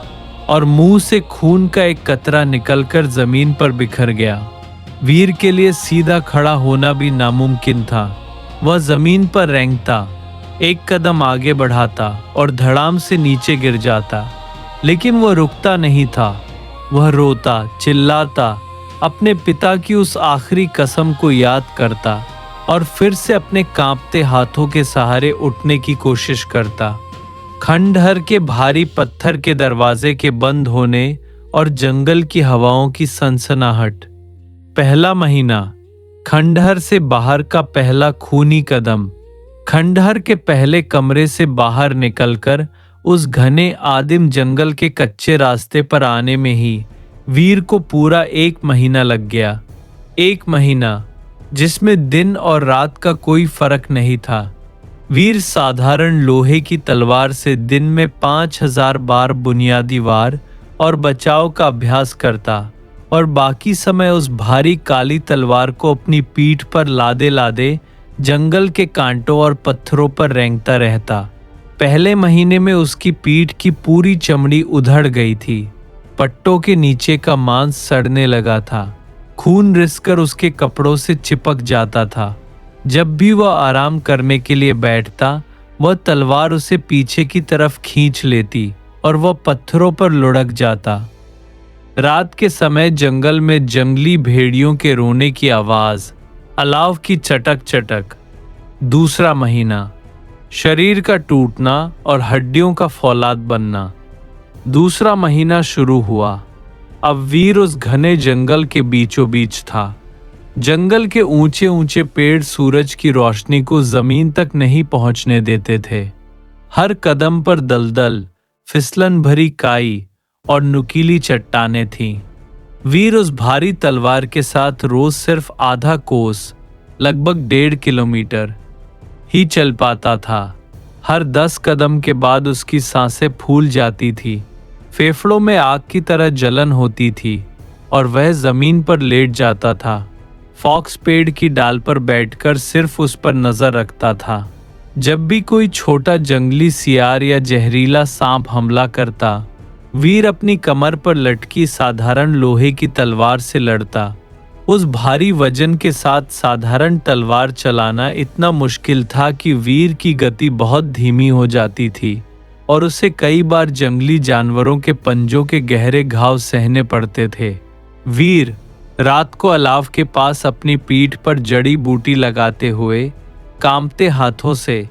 और मुंह से खून का एक कतरा निकलकर जमीन पर बिखर गया। वीर के लिए सीधा खड़ा होना भी नामुमकिन था। वह जमीन पर रेंगता, एक कदम आगे बढ़ाता और धड़ाम से नीचे गिर जाता, लेकिन वह रुकता नहीं था। वह रोता, चिल्लाता, अपने पिता की उस आखिरी कसम को याद करता और फिर से अपने कांपते हाथों के सहारे उठने की कोशिश करता। खंडहर के भारी पत्थर के दरवाजे के बंद होने और जंगल की हवाओं की सनसनाहट। पहला महीना, खंडहर से बाहर का पहला खूनी कदम। खंडहर के पहले कमरे से बाहर निकलकर उस घने आदिम जंगल के कच्चे रास्ते पर आने में ही वीर को पूरा 1 महीना लग गया। 1 महीना जिसमें दिन और रात का कोई फर्क नहीं था। वीर साधारण लोहे की तलवार से दिन में 5000 बार बुनियादी वार और बचाव का अभ्यास करता और बाकी समय उस भारी काली तलवार को अपनी पीठ पर लादे लादे जंगल के कांटों और पत्थरों पर रेंगता रहता। पहले महीने में उसकी पीठ की पूरी चमड़ी उधड़ गई थी। पट्टों के नीचे का मांस सड़ने लगा था। खून रिसकर उसके कपड़ों से चिपक जाता था। जब भी वह आराम करने के लिए बैठता, वह तलवार उसे पीछे की तरफ खींच लेती और वह पत्थरों पर लुढ़क जाता। रात के समय जंगल में जंगली भेड़ियों के रोने की आवाज, अलाव की चटक चटक। दूसरा महीना, शरीर का टूटना और हड्डियों का फौलाद बनना। दूसरा महीना शुरू हुआ। अब वीर उस घने जंगल के बीचों बीच था। जंगल के ऊंचे ऊंचे पेड़ सूरज की रोशनी को जमीन तक नहीं पहुंचने देते थे। हर कदम पर दलदल, फिसलन भरी काई और नुकीली चट्टानें थीं। वीर उस भारी तलवार के साथ रोज सिर्फ आधा कोस, लगभग 1.5 किलोमीटर ही चल पाता था। हर 10 कदम के बाद उसकी सांसें फूल जाती थी, फेफड़ों में आग की तरह जलन होती थी और वह जमीन पर लेट जाता था। फॉक्स पेड़ की डाल पर बैठकर सिर्फ उस पर नजर रखता था। जब भी कोई छोटा जंगली सियार या जहरीला सांप हमला करता, वीर अपनी कमर पर लटकी साधारण लोहे की तलवार से लड़ता। उस भारी वजन के साथ साधारण तलवार चलाना इतना मुश्किल था कि वीर की गति बहुत धीमी हो जाती थी और उसे कई बार जंगली जानवरों के पंजों के गहरे घाव सहने पड़ते थे। वीर रात को अलाव के पास अपनी पीठ पर जड़ी बूटी लगाते हुए कांपते हाथों से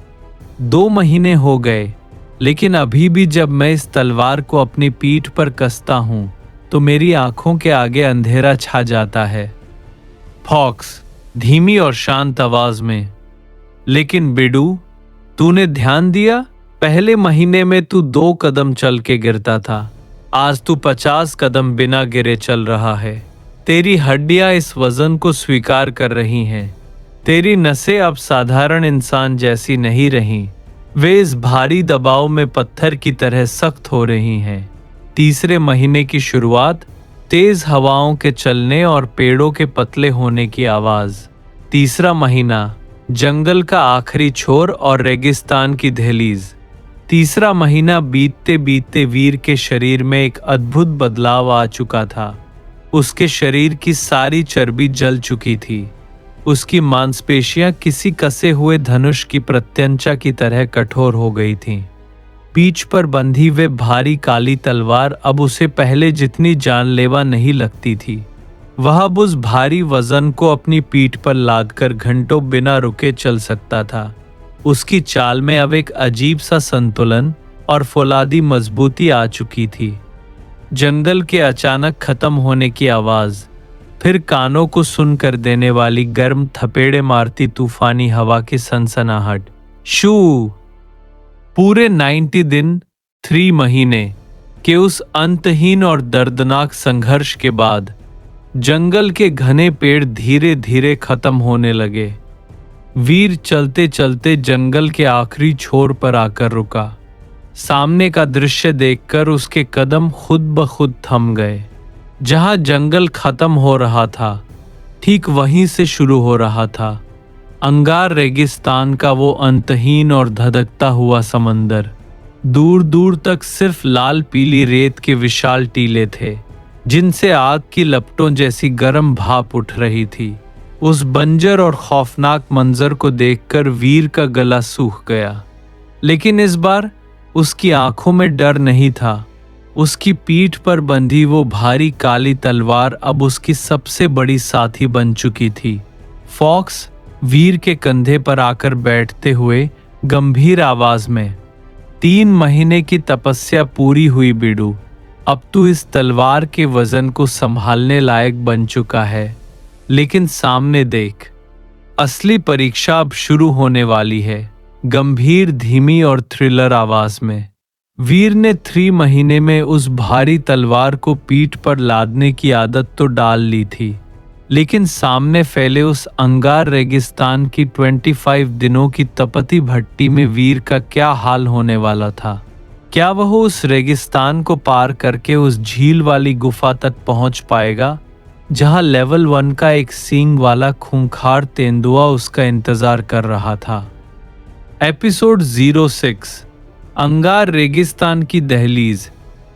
2 महीने हो गए, लेकिन अभी भी जब मैं इस तलवार को अपनी पीठ पर कसता हूं तो मेरी आंखों के आगे अंधेरा छा जाता है। फॉक्स धीमी और शांत आवाज में, लेकिन बिडू, तूने ध्यान दिया? पहले महीने में तू 2 कदम चल के गिरता था, आज तू 50 कदम बिना गिरे चल रहा है। तेरी हड्डियां इस वजन को स्वीकार कर रही हैं। तेरी नसें अब साधारण इंसान जैसी नहीं रहीं, वे इस भारी दबाव में पत्थर की तरह सख्त हो रही हैं। तीसरे महीने की शुरुआत, तेज हवाओं के चलने और पेड़ों के पतले होने की आवाज। तीसरा महीना, जंगल का आखिरी छोर और रेगिस्तान की दहलीज। तीसरा महीना बीतते बीतते वीर के शरीर में एक अद्भुत बदलाव आ चुका था। उसके शरीर की सारी चर्बी जल चुकी थी। उसकी मांसपेशियां किसी कसे हुए धनुष की प्रत्यंचा की तरह कठोर हो गई थीं। पीठ पर बंधी वे भारी काली तलवार अब उसे पहले जितनी जानलेवा नहीं लगती थी। वह अब उस भारी वजन को अपनी पीठ पर लादकर घंटों बिना रुके चल सकता था। उसकी चाल में अब एक अजीब सा संतुलन और फौलादी मजबूती आ चुकी थी। जंगल के अचानक खत्म होने की आवाज, फिर कानों को सुनकर देने वाली गर्म थपेड़े मारती तूफानी हवा की सनसनाहट। शू! पूरे 90 दिन, 3 महीने के उस अंतहीन और दर्दनाक संघर्ष के बाद जंगल के घने पेड़ धीरे धीरे खत्म होने लगे। वीर चलते चलते जंगल के आखिरी छोर पर आकर रुका। सामने का दृश्य देखकर उसके कदम खुद ब खुद थम गए। जहां जंगल खत्म हो रहा था, ठीक वहीं से शुरू हो रहा था अंगार रेगिस्तान का वो अंतहीन और धधकता हुआ समंदर। दूर दूर तक सिर्फ लाल पीली रेत के विशाल टीले थे, जिनसे आग की लपटों जैसी गर्म भाप उठ रही थी। उस बंजर और खौफनाक मंजर को देखकर वीर का गला सूख गया, लेकिन इस बार उसकी आंखों में डर नहीं था। उसकी पीठ पर बंधी वो भारी काली तलवार अब उसकी सबसे बड़ी साथी बन चुकी थी। फॉक्स, वीर के कंधे पर आकर बैठते हुए गंभीर आवाज में, 3 महीने की तपस्या पूरी हुई बिडू, अब तू इस तलवार के वजन को संभालने लायक बन चुका है। लेकिन सामने देख, असली परीक्षा अब शुरू होने वाली है। गंभीर, धीमी और थ्रिलर आवाज में वीर ने 3 महीने में उस भारी तलवार को पीठ पर लादने की आदत तो डाल ली थी, लेकिन सामने फैले उस अंगार रेगिस्तान की 25 दिनों की तपती भट्टी में वीर का क्या हाल होने वाला था। क्या वह उस रेगिस्तान को पार करके उस झील वाली गुफा तक पहुंच पाएगा, जहां लेवल 1 का एक सींग वाला खूंखार तेंदुआ उसका इंतजार कर रहा था। एपिसोड 06, अंगार रेगिस्तान की दहलीज,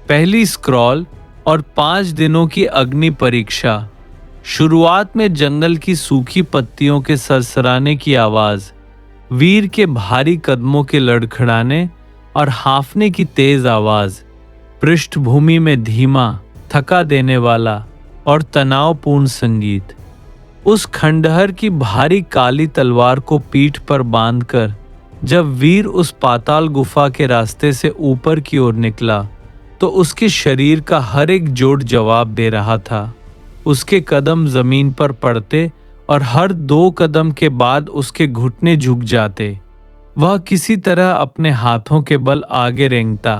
पहली स्क्रॉल और 5 दिनों की अग्नि परीक्षा। शुरुआत में जंगल की सूखी पत्तियों के सरसराने की आवाज, वीर के भारी कदमों के लड़खड़ाने और हांफने की तेज आवाज, पृष्ठभूमि में धीमा, थका देने वाला और तनावपूर्ण संगीत। उस खंडहर की भारी काली तलवार को पीठ पर बांधकर जब वीर उस पाताल गुफा के रास्ते से ऊपर की ओर निकला, तो उसके शरीर का हर एक जोड़ जवाब दे रहा था। उसके कदम जमीन पर पड़ते और हर 2 कदम के बाद उसके घुटने झुक जाते। वह किसी तरह अपने हाथों के बल आगे रेंगता,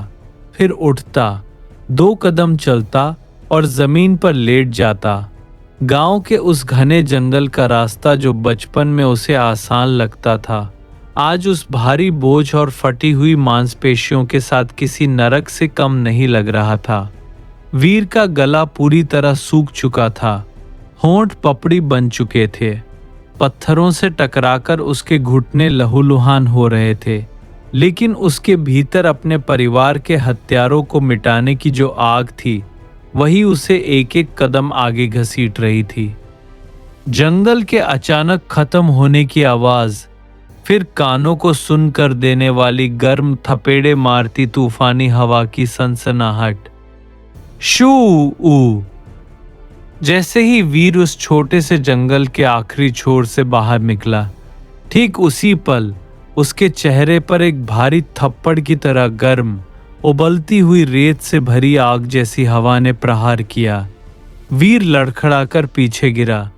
फिर उठता, 2 कदम चलता और जमीन पर लेट जाता। गांव के उस घने जंगल का रास्ता जो बचपन में उसे आसान लगता था, आज उस भारी बोझ और फटी हुई मांसपेशियों के साथ किसी नरक से कम नहीं लग रहा था। वीर का गला पूरी तरह सूख चुका था, होंठ पपड़ी बन चुके थे, पत्थरों से टकराकर उसके घुटने लहूलुहान हो रहे थे, लेकिन उसके भीतर अपने परिवार के हत्यारों को मिटाने की जो आग थी, वही उसे एक एक कदम आगे घसीट रही थी। जंगल के अचानक खत्म होने की आवाज, फिर कानों को सुन कर देने वाली गर्म थपेड़े मारती तूफानी हवा की सनसनाहट। शू ऊ। जैसे ही वीर उस छोटे से जंगल के आखिरी छोर से बाहर निकला, ठीक उसी पल उसके चेहरे पर एक भारी थप्पड़ की तरह गर्म, उबलती हुई रेत से भरी आग जैसी हवा ने प्रहार किया। वीर लड़खड़ाकर पीछे गिरा,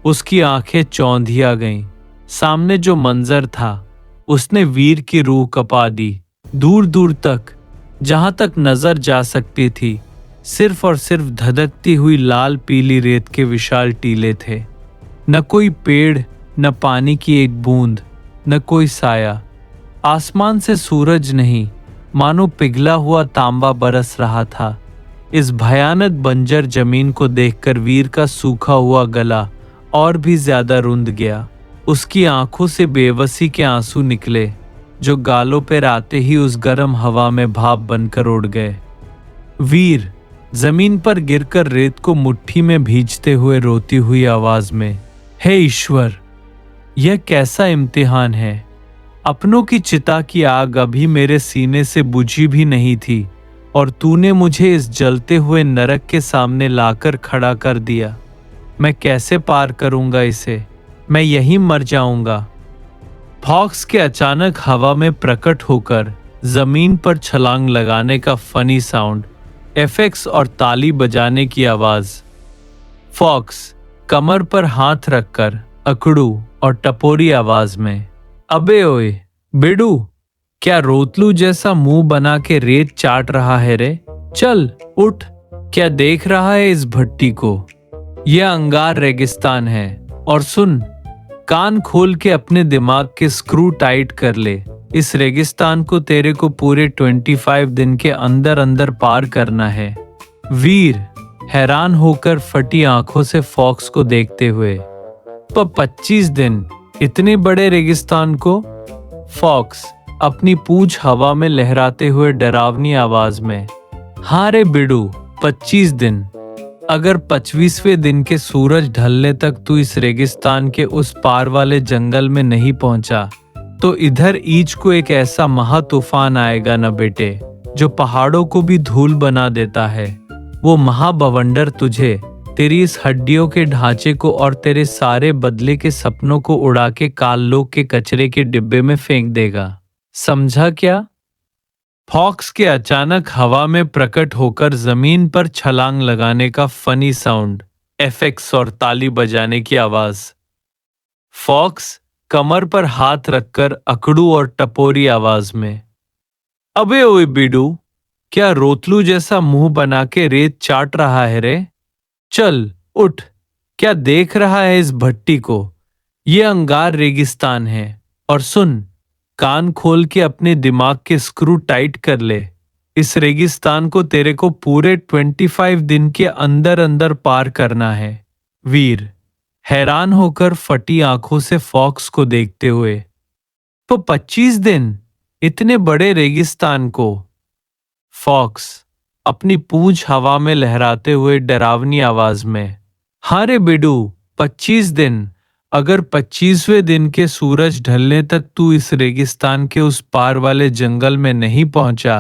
उसकी आंखें चौंधिया गईं। सामने जो मंजर था, उसने वीर की रूह कपा दी। दूर दूर तक, जहां तक नजर जा सकती थी, सिर्फ और सिर्फ धधकती हुई लाल पीली रेत के विशाल टीले थे। न कोई पेड़, न पानी की एक बूंद, न कोई साया। आसमान से सूरज नहीं, मानो पिघला हुआ तांबा बरस रहा था। इस भयानक बंजर जमीन को देखकर वीर का सूखा हुआ गला और भी ज्यादा रुंध गया। उसकी आंखों से बेबसी के आंसू निकले, जो गालों पर आते ही उस गर्म हवा में भाप बनकर उड़ गए। वीर जमीन पर गिरकर रेत को मुट्ठी में भींचते हुए रोती हुई आवाज में, हे ईश्वर, यह कैसा इम्तिहान है। अपनों की चिता की आग अभी मेरे सीने से बुझी भी नहीं थी, और तूने मुझे इस जलते हुए नरक के सामने लाकर खड़ा कर दिया। मैं कैसे पार करूंगा इसे? मैं यहीं मर जाऊंगा। फॉक्स के अचानक हवा में प्रकट होकर जमीन पर छलांग लगाने का फनी साउंड, एफेक्ट्स और ताली बजाने की आवाज। फॉक्स कमर पर हाथ रखकर अकड़ू और टपोरी आवाज में, अबे ओए बेडू, क्या रोतलू जैसा मुंह बना के रेत चाट रहा है रे? चल उठ, क्या देख रहा है इस भट्टी को? यह अंगार रेगिस्तान है। और सुन, कान खोल के अपने दिमाग के स्क्रू टाइट कर ले। इस रेगिस्तान को तेरे को पूरे 25 दिन के अंदर अंदर पार करना है। वीर हैरान होकर फटी आंखों से फॉक्स को देखते हुए, पर 25 दिन इतने बड़े रेगिस्तान को? फॉक्स अपनी पूंछ हवा में लहराते हुए डरावनी आवाज में, हाँ रे बिडू, 25 दिन। अगर 25वें दिन के सूरज ढलने तक तू इस रेगिस्तान के उस पार वाले जंगल में नहीं पहुंचा, तो इधर ईच को एक ऐसा महा तूफान आएगा न बेटे, जो पहाड़ों को भी धूल बना देता है। वो महाबवंडर तुझे तेरी इस हड्डियों के ढांचे को और तेरे सारे बदले के सपनों को उड़ा के काललोक के कचरे के डिब्बे में फेंक देगा। समझा क्या? फॉक्स के अचानक हवा में प्रकट होकर जमीन पर छलांग लगाने का फनी साउंड, एफेक्ट्स और ताली बजाने की आवाज। फॉक्स कमर पर हाथ रखकर अकड़ू और टपोरी आवाज में, अबे ओए बिडू, क्या रोतलू जैसा मुंह बना के रेत चाट रहा है रे? चल उठ, क्या देख रहा है इस भट्टी को? ये अंगार रेगिस्तान है। और सुन, कान खोल के अपने दिमाग के स्क्रू टाइट कर ले। इस रेगिस्तान को तेरे को पूरे 25 दिन के अंदर अंदर पार करना है। वीर हैरान होकर फटी आंखों से फॉक्स को देखते हुए, तो 25 दिन इतने बड़े रेगिस्तान को? फॉक्स अपनी पूंछ हवा में लहराते हुए डरावनी आवाज में, हाँ रे बिडू, 25 दिन। अगर 25वें दिन के सूरज ढलने तक तू इस रेगिस्तान के उस पार वाले जंगल में नहीं पहुंचा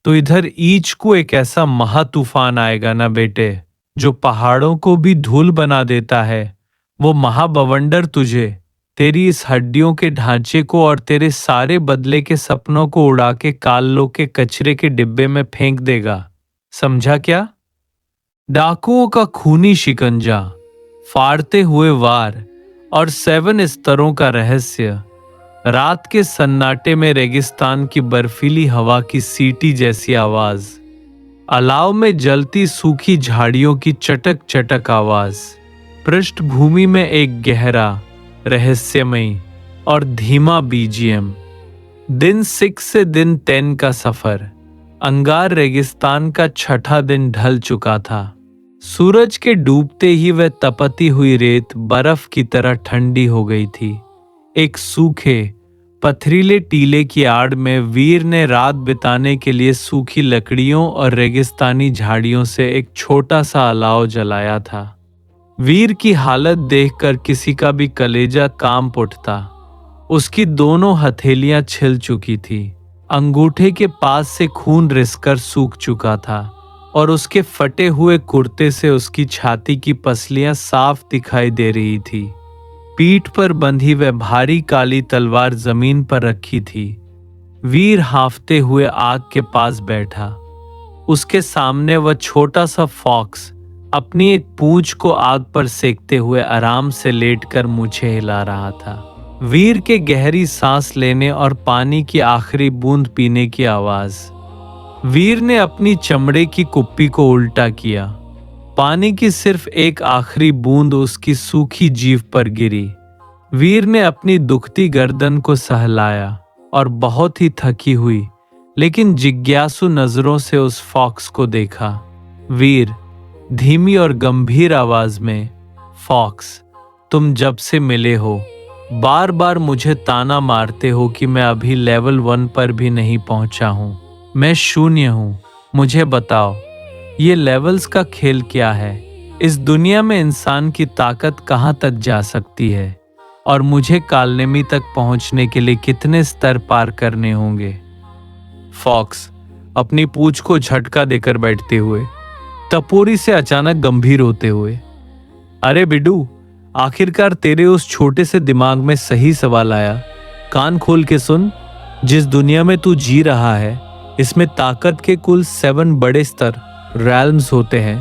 तो इधर ईच को एक ऐसा महा तूफान आएगा ना बेटे, जो पहाड़ों को भी धूल बना देता है। वो महाबवंडर तुझे, तेरी इस हड्डियों के ढांचे को और तेरे सारे बदले के सपनों को उड़ा के काललोक के कचरे के डिब्बे में फेंक देगा। समझा क्या? डाकुओं का खूनी शिकंजा, फाड़ते हुए वार और 7 स्तरों का रहस्य। रात के सन्नाटे में रेगिस्तान की बर्फीली हवा की सीटी जैसी आवाज, अलाव में जलती सूखी झाड़ियों की चटक चटक आवाज, पृष्ठभूमि में एक गहरा, रहस्यमयी और धीमा बीजीएम। दिन 6 से दिन 10 का सफर। अंगार रेगिस्तान का छठा दिन ढल चुका था। सूरज के डूबते ही वह तपती हुई रेत बर्फ की तरह ठंडी हो गई थी। एक सूखे पथरीले टीले की आड़ में वीर ने रात बिताने के लिए सूखी लकड़ियों और रेगिस्तानी झाड़ियों से एक छोटा सा अलाव जलाया था। वीर की हालत देखकर किसी का भी कलेजा कांप उठता। उसकी दोनों हथेलियां छिल चुकी थी, अंगूठे के पास से खून रिसकर सूख चुका था और उसके फटे हुए कुर्ते से उसकी छाती की पसलियां साफ दिखाई दे रही थी। पीठ पर बंधी वह भारी काली तलवार जमीन पर रखी थी। वीर हांफते हुए आग के पास बैठा। उसके सामने वह छोटा सा फॉक्स अपनी एक पूंछ को आग पर सेकते हुए आराम से लेटकर मूछें हिला रहा था। वीर के गहरी सांस लेने और पानी की आखिरी बूंद पीने की आवाज। वीर ने अपनी चमड़े की कुप्पी को उल्टा किया। पानी की सिर्फ एक आखिरी बूंद उसकी सूखी जीभ पर गिरी। वीर ने अपनी दुखती गर्दन को सहलाया और बहुत ही थकी हुई लेकिन जिज्ञासु नजरों से उस फॉक्स को देखा। वीर धीमी और गंभीर आवाज में, फॉक्स, तुम जब से मिले हो बार बार मुझे ताना मारते हो कि मैं अभी लेवल 1 पर भी नहीं पहुंचा हूं। मैं शून्य हूं। मुझे बताओ, ये लेवल्स का खेल क्या है? इस दुनिया में इंसान की ताकत कहां तक जा सकती है? और मुझे कालनेमी तक पहुंचने के लिए कितने स्तर पार करने होंगे? फॉक्स अपनी पूंछ को झटका देकर बैठते हुए, टपोरी से अचानक गंभीर होते हुए, अरे बिडू, आखिरकार तेरे उस छोटे से दिमाग में सही सवाल आया। कान खोल के सुन, जिस दुनिया में तू जी रहा है इसमें ताकत के कुल 7 बड़े स्तर, रैल्म्स होते हैं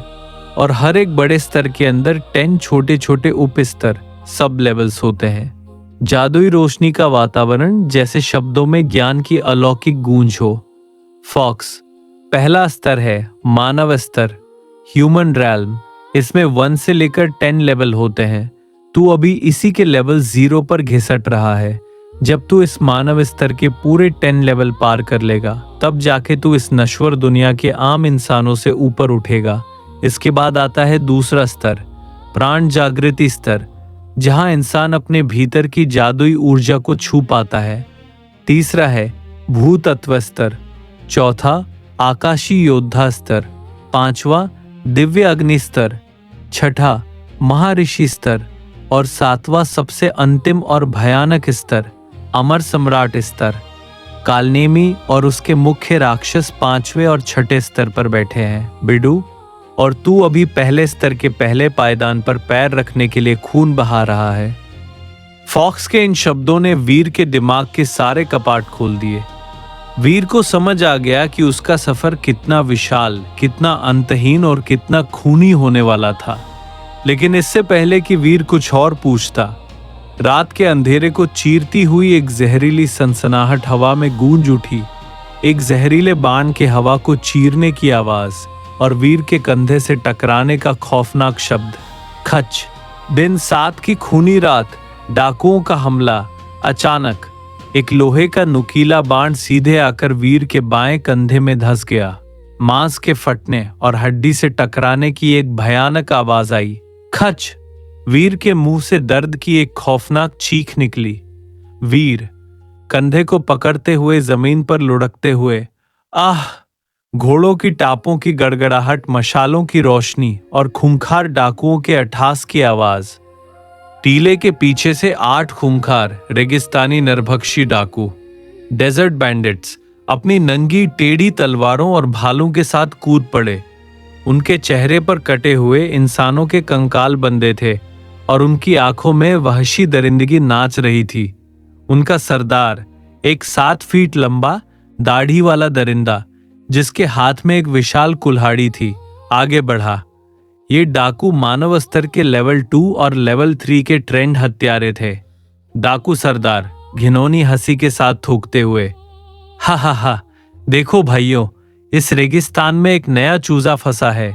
और हर एक बड़े स्तर के अंदर 10 छोटे छोटे उप स्तर, सब लेवल्स होते हैं। जादुई रोशनी का वातावरण जैसे शब्दों में ज्ञान की अलौकिक गूंज हो। फॉक्स, पहला स्तर है मानव स्तर, ह्यूमन रैल्म। इसमें 1 से लेकर 10 लेवल होते हैं। तू अभी इसी के लेवल 0 पर घिसट रहा है। जब तू इस मानव स्तर के पूरे 10 लेवल पार कर लेगा तब जाके तू इस नश्वर दुनिया के आम इंसानों से ऊपर उठेगा। इसके बाद आता है दूसरा स्तर, प्राण जागृति स्तर, जहां इंसान अपने भीतर की जादुई ऊर्जा को छू पाता है। तीसरा है भूतत्व स्तर, चौथा आकाशी योद्धा स्तर, पांचवा दिव्य अग्नि स्तर, छठा महर्षि स्तर और सातवां सबसे अंतिम और भयानक स्तर अमर सम्राट स्तर। कालनेमी और उसके मुख्य राक्षस 5वें और 6ठे स्तर पर बैठे हैं। बिडू, और तू अभी पहले स्तर के पहले पायदान पर पैर रखने के लिए खून बहा रहा है। फॉक्स के इन शब्दों ने वीर के दिमाग के सारे कपाट खोल दिए। वीर को समझ आ गया कि उसका सफर कितना विशाल, कितना अंतहीन और कितना खूनी होने वाला था। लेकिन इससे पहले कि वीर कुछ और पूछता, रात के अंधेरे को चीरती हुई एक जहरीली सनसनाहट हवा में गूंज उठी। एक जहरीले बाण के हवा को चीरने की आवाज और वीर के कंधे से टकराने का खौफनाक शब्द। खच। दिन 7 की खूनी रात, डाकुओं का हमला। अचानक एक लोहे का नुकीला बाण सीधे आकर वीर के बाएं कंधे में धंस गया। मांस के फटने और हड्डी से टकराने की एक भयानक आवाज आई। खच। वीर के मुंह से दर्द की एक खौफनाक चीख निकली। वीर कंधे को पकड़ते हुए जमीन पर लुढ़कते हुए, आह! घोड़ों की टापों की गड़गड़ाहट, मशालों की रोशनी और खूंखार डाकुओं के अट्ठास की आवाज। टीले के पीछे से 8 खूंखार रेगिस्तानी नरभक्षी डाकू, डेजर्ट बैंडिट्स, अपनी नंगी टेढ़ी तलवारों और भालों के साथ कूद पड़े। उनके चेहरे पर कटे हुए इंसानों के कंकाल बंधे थे और उनकी आंखों में वहशी दरिंदगी नाच रही थी। उनका सरदार, एक 7 फीट लंबा दाढ़ी वाला दरिंदा जिसके हाथ में एक विशाल कुल्हाड़ी थी, आगे बढ़ा। ये डाकू मानव स्तर के लेवल 2 और लेवल 3 के ट्रेंड हत्यारे थे। डाकू सरदार घिनौनी हंसी के साथ थूकते हुए, हा हा हा, देखो भाइयों, इस रेगिस्तान में एक नया चूजा फंसा है।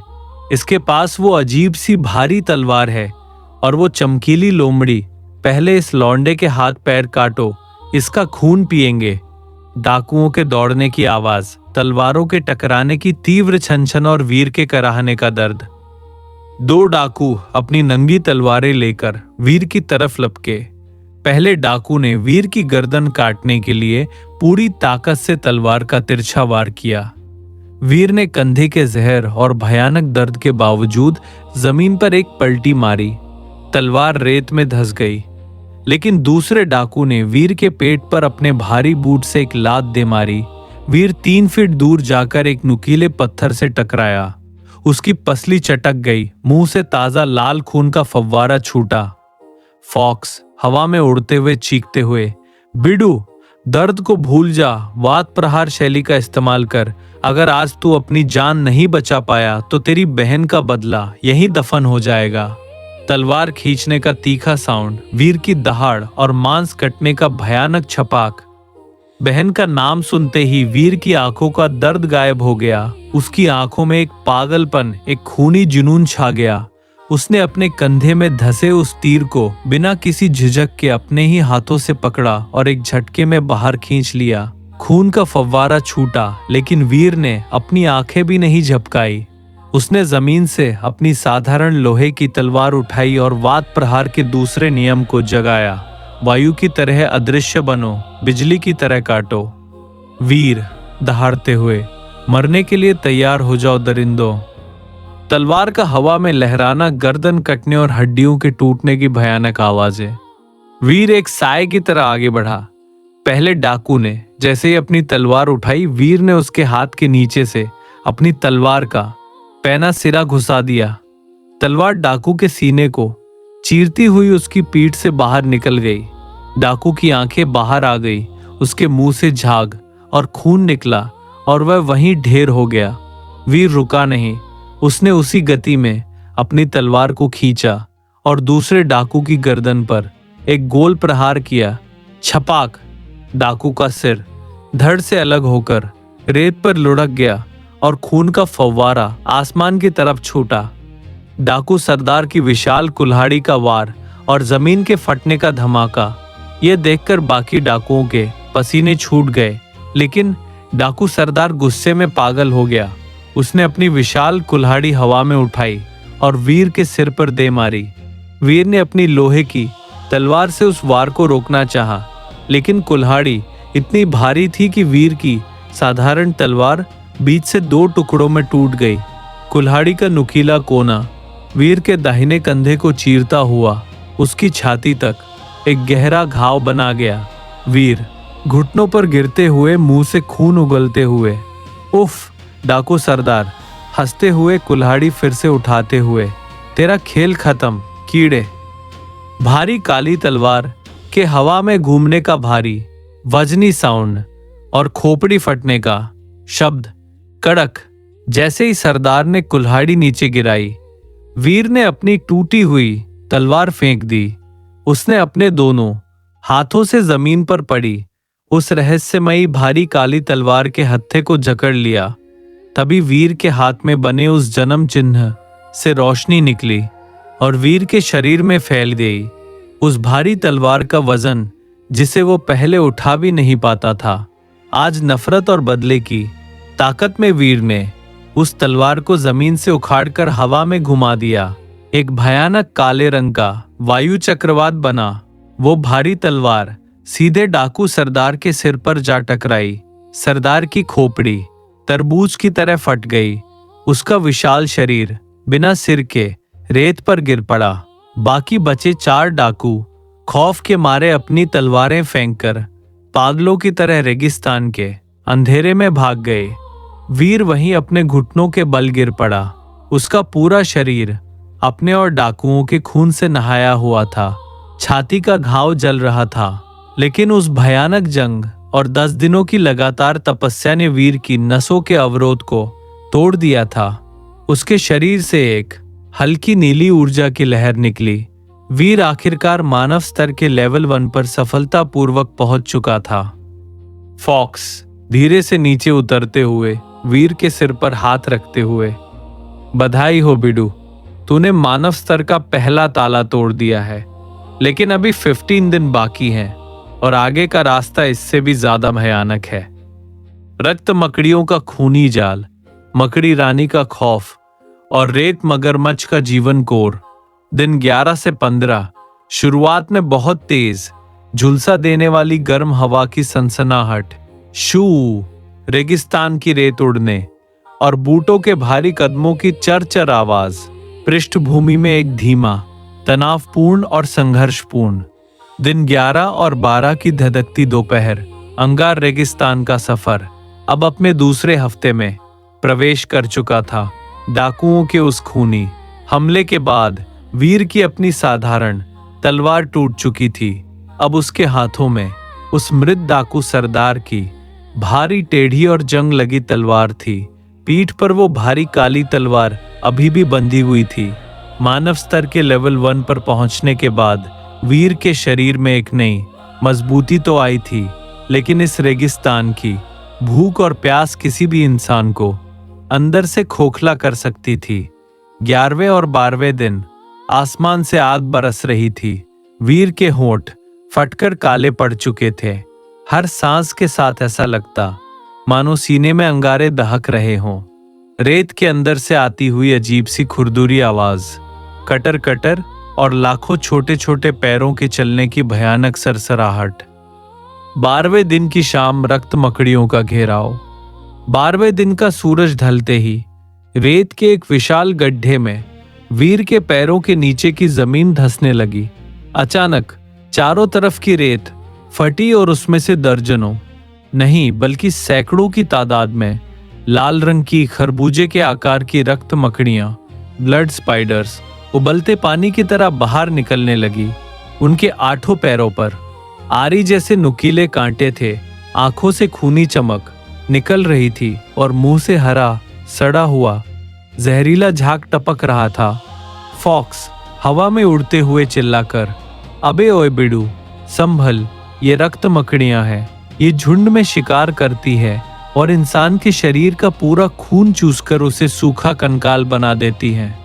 इसके पास वो अजीब सी भारी तलवार है और वो चमकीली लोमड़ी। पहले इस लौंडे के हाथ पैर काटो, इसका खून पिएंगे। डाकुओं के दौड़ने की आवाज, तलवारों के टकराने की तीव्र छनछन और वीर के कराहने का दर्द। 2 डाकू अपनी नंगी तलवारें लेकर वीर की तरफ लपके। पहले डाकू ने वीर की गर्दन काटने के लिए पूरी ताकत से तलवार का तिरछा वार किया। वीर ने कंधे के जहर और भयानक दर्द के बावजूद जमीन पर एक पलटी मारी। तलवार रेत में धंस गई। लेकिन दूसरे डाकू ने वीर के पेट पर अपने भारी बूट से एक लात दे मारी। वीर 3 फीट दूर जाकर एक नुकीले पत्थर से टकराया। उसकी पसली चटक गई। मुंह से ताजा लाल खून का फव्वारा छूटा। फॉक्स हवा में उड़ते हुए चीखते हुए, बिडू, दर्द को भूल जा, वात प्रहार शैली का इस्तेमाल कर। अगर आज तू अपनी जान नहीं बचा पाया तो तेरी बहन का बदला यहीं दफन हो जाएगा। तलवार खींचने का तीखा साउंड, वीर की दहाड़ और मांस कटने का भयानक छपाक। बहन का नाम सुनते ही वीर की आंखों का दर्द गायब हो गया। उसकी आंखों में एक पागलपन, एक खूनी जुनून छा गया। उसने अपने कंधे में धंसे उस तीर को बिना किसी झिझक के अपने ही हाथों से पकड़ा और एक झटके में बाहर खींच लिया। खून का फव्वारा छूटा, लेकिन वीर ने अपनी आंखें भी नहीं झपकाई। उसने जमीन से अपनी साधारण लोहे की तलवार उठाई और वात प्रहार के दूसरे नियम को जगाया। वायु की तरह अदृश्य बनो, बिजली की तरह काटो। वीर दहाड़ते हुए, मरने के लिए तैयार हो जाओ दरिंदों। तलवार का हवा में लहराना, गर्दन कटने और हड्डियों के टूटने की भयानक आवाजें। वीर एक साए की तरह आगे बढ़ा। पहले डाकू ने जैसे ही अपनी तलवार उठाई, वीर ने उसके हाथ के नीचे से अपनी तलवार का पैना सिरा घुसा दिया। तलवार डाकू के सीने को चीरती हुई उसकी पीठ से बाहर निकल गई। डाकू की आंखें बाहर आ गई। उसके मुंह से झाग और खून निकला और वह वहीं ढेर हो गया। वीर रुका नहीं। उसने उसी गति में अपनी तलवार को खींचा और दूसरे डाकू की गर्दन पर एक गोल प्रहार किया। छपाक! डाकू का सिर धड़ से अलग होकर रेत पर लुढ़क गया और खून का फव्वारा आसमान की तरफ छूटा। डाकू सरदार की विशाल कुल्हाड़ी का वार और जमीन के फटने का धमाका, यह देखकर बाकी डाकुओं के पसीने छूट गए। लेकिन डाकू सरदार गुस्से में पागल हो गया। उसने अपनी विशाल कुल्हाड़ी हवा में उठाई और वीर के सिर पर दे मारी। वीर ने अपनी लोहे की तलवार से उस वार को रोकना चाहा, लेकिन कुल्हाड़ी इतनी भारी थी कि वीर की साधारण तलवार बीच से 2 टुकड़ों में टूट गई। कुल्हाड़ी का नुकीला कोना वीर के दाहिने कंधे को चीरता हुआ उसकी छाती तक एक गहरा घाव बना गया। वीर घुटनों पर गिरते हुए, मुंह से खून उगलते हुए, उफ! डाकू सरदार, हंसते हुए कुल्हाड़ी फिर से उठाते हुए, तेरा खेल खत्म कीड़े। भारी काली तलवार के हवा में घूमने का भारी वजनी साउंड और खोपड़ी फटने का शब्द कड़क। जैसे ही सरदार ने कुल्हाड़ी नीचे गिराई, वीर ने अपनी टूटी हुई तलवार फेंक दी। उसने अपने दोनों हाथों से जमीन पर पड़ी उस रहस्यमयी भारी काली तलवार के हत्थे को जकड़ लिया। तभी वीर के हाथ में बने उस जन्म चिन्ह से रोशनी निकली और वीर के शरीर में फैल गई। उस भारी तलवार का वजन, जिसे वो पहले उठा भी नहीं पाता था, आज नफरत और बदले की ताकत में वीर ने उस तलवार को जमीन से उखाड़कर हवा में घुमा दिया। एक भयानक काले रंग का वायु चक्रवात बना। वो भारी तलवार सीधे डाकू सरदार के सिर पर जा टकराई। सरदार की खोपड़ी तरबूज की तरह फट गई। उसका विशाल शरीर बिना सिर के रेत पर गिर पड़ा। बाकी बचे 4 डाकू खौफ के मारे अपनी तलवारें फेंककर पागलों की तरह रेगिस्तान के अंधेरे में भाग गए। वीर वहीं अपने घुटनों के बल गिर पड़ा। उसका पूरा शरीर अपने और डाकुओं के खून से नहाया हुआ था। छाती का घाव जल रहा था, लेकिन उस भयानक जंग और 10 दिनों की लगातार तपस्या ने वीर की नसों के अवरोध को तोड़ दिया था। उसके शरीर से एक हल्की नीली ऊर्जा की लहर निकली। वीर आखिरकार मानव स्तर के लेवल 1 पर सफलतापूर्वक पहुंच चुका था। फॉक्स धीरे से नीचे उतरते हुए वीर के सिर पर हाथ रखते हुए, बधाई हो बिडू, तूने मानव स्तर का पहला ताला तोड़ दिया है। लेकिन अभी 15 दिन बाकी हैं और आगे का रास्ता इससे भी ज्यादा भयानक है। रक्त मकड़ियों का खूनी जाल, मकड़ी रानी का खौफ और रेत मगरमच्छ का जीवन कोर। दिन 11 से 15। शुरुआत में बहुत तेज झुलसा देने वाली गर्म हवा की सनसनाहट, शू रेगिस्तान की रेत उड़ने और बूटों के भारी कदमों की चरचर आवाज। पृष्ठभूमि में एक धीमा, तनावपूर्ण और संघर्षपूर्ण। दिन 11 और 12 की धधकती दोपहर। अंगार रेगिस्तान का सफर अब अपने दूसरे हफ्ते में प्रवेश कर चुका था। डाकुओं के उस खूनी हमले के बाद वीर की अपनी साधारण तलवार टूट चुकी थी। अब उसके हाथों में उस मृत डाकू सरदार की भारी टेढ़ी और जंग लगी तलवार थी। पीठ पर वो भारी काली तलवार अभी भी बंधी हुई थी। मानव स्तर के लेवल 1 पर पहुंचने के बाद वीर के शरीर में एक नई मजबूती तो आई थी, लेकिन इस रेगिस्तान की भूख और प्यास किसी भी इंसान को अंदर से खोखला कर सकती थी। 11वें और 12वें दिन आसमान से आग बरस रही थी। वीर के होंठ फटकर काले पड़ चुके थे। हर सांस के साथ ऐसा लगता मानो सीने में अंगारे दहक रहे हों। रेत के अंदर से आती हुई अजीब सी खुरदुरी आवाज, कटर कटर और लाखों छोटे छोटे पैरों के चलने की भयानक सरसराहट। 12वें दिन की शाम, रक्त मकड़ियों का घेराव। 12वें दिन का सूरज ढलते ही रेत के एक विशाल गड्ढे में वीर के पैरों के नीचे की जमीन धंसने लगी। अचानक चारों तरफ की रेत फटी और उसमें से दर्जनों नहीं बल्कि सैकड़ों की तादाद में लाल रंग की खरबूजे के आकार की रक्त मकड़ियां, ब्लड स्पाइडर्स, उबलते पानी की तरह बाहर निकलने लगी। उनके 8 पैरों पर आरी जैसे नुकीले कांटे थे। आंखों से खूनी चमक निकल रही थी और मुंह से हरा सड़ा हुआ जहरीला झाग टपक रहा था। फॉक्स हवा में उड़ते हुए चिल्लाकर, अबे ओए बिडू, संभल, ये रक्त मकड़ियां हैं। ये झुंड में शिकार करती है और इंसान के शरीर का पूरा खून चूसकर उसे सूखा कंकाल बना देती हैं।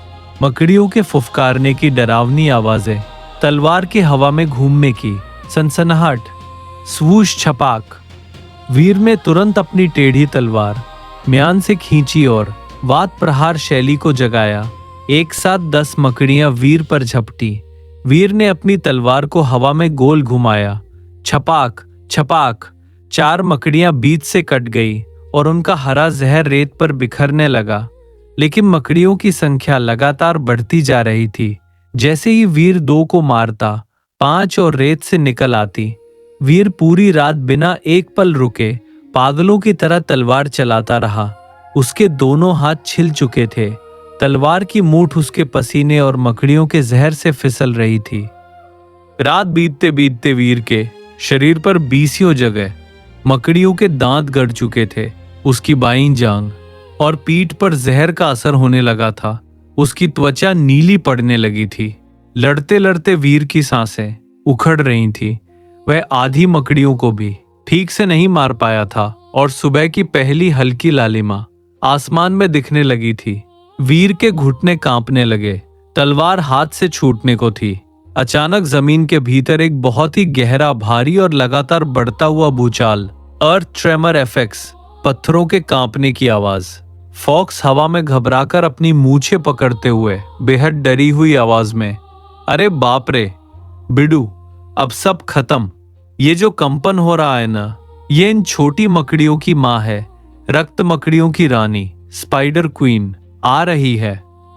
मकड़ियों के फुफकारने की डरावनी आवाजें, तलवार के हवा में घूमने की सनसनाहट, स्वूश छपाक। वीर ने तुरंत अपनी टेढ़ी तलवार म्यान से खींची और वात प्रहार शैली को जगाया। एक साथ 10 मकड़ियां वीर पर झपटी। वीर ने अपनी तलवार को हवा में गोल घुमाया। छपाक छपाक, 4 मकड़ियां बीच से कट गई और उनका हरा जहर रेत पर बिखरने लगा। लेकिन मकड़ियों की संख्या लगातार बढ़ती जा रही थी। जैसे ही वीर 2 को मारता, 5 और रेत से निकल आती। वीर पूरी रात बिना एक पल रुके पागलों की तरह तलवार चलाता रहा। उसके दोनों हाथ छिल चुके थे। तलवार की मूठ उसके पसीने और मकड़ियों के जहर से फिसल रही थी। रात बीतते बीतते वीर के शरीर पर 20 जगह मकड़ियों के दांत गड़ चुके थे। उसकी बाईं जांग और पीठ पर जहर का असर होने लगा था। उसकी त्वचा नीली पड़ने लगी थी। लड़ते लड़ते वीर की सांसें उखड़ रही थी। वह आधी मकड़ियों को भी ठीक से नहीं मार पाया था और सुबह की पहली हल्की लालिमा आसमान में दिखने लगी थी। वीर के घुटने कांपने लगे। तलवार हाथ से छूटने को थी। अचानक जमीन के भीतर एक बहुत ही गहरा, भारी और लगातार बढ़ता हुआ भूचाल, अर्थ ट्रेमर इफेक्ट्स, पत्थरों के कांपने की आवाज। फॉक्स हवा में घबराकर अपनी मूछें पकड़ते हुए बेहद डरी हुई आवाज में, अरे बाप रे बिडू, अब सब खत्म। ये जो कंपन हो रहा है ना, ये इन छोटी मकड़ियों की माँ है, रक्त मकड़ियों की रानी, स्पाइडर क्वीन आ रही है।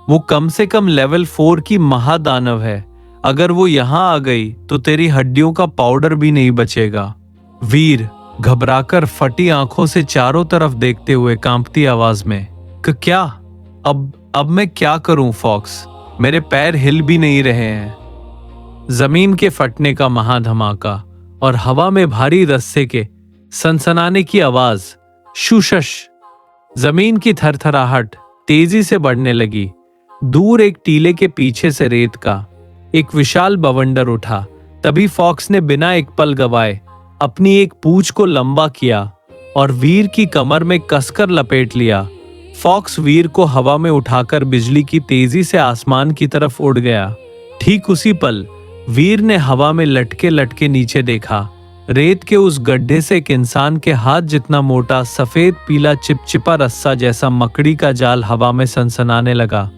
वो कम से कम लेवल 4 की महादानव है। अगर वो यहाँ आ गई तो तेरी हड्डियों का पाउडर भी नहीं बचेगा। वीर घबराकर फटी आंखों से चारों तरफ देखते हुए कांपती आवाज में, क्या अब मैं क्या करूं फॉक्स? मेरे पैर हिल भी नहीं रहे हैं। जमीन के फटने का महाधमाका और हवा में भारी रस्से के सनसनाने की आवाज। शूशश। जमीन की थरथराहट तेजी से बढ़ने लगी। दूर एक टीले के पीछे से रेत का एक विशाल बवंडर उठा। तभी फॉक्स ने बिना एक पल गवाए अपनी एक पूंछ को लंबा किया और वीर की कमर में कसकर लपेट लिया। फॉक्स वीर को हवा में उठाकर बिजली की तेजी से आसमान की तरफ उड़ गया। ठीक उसी पल वीर ने हवा में लटके लटके नीचे देखा। रेत के उस गड्ढे से एक इंसान के हाथ जितना मोटा सफेद पीला चिपचिपा रस्सा जैसा मकड़ी का जाल हवा में सनसनाने लगा।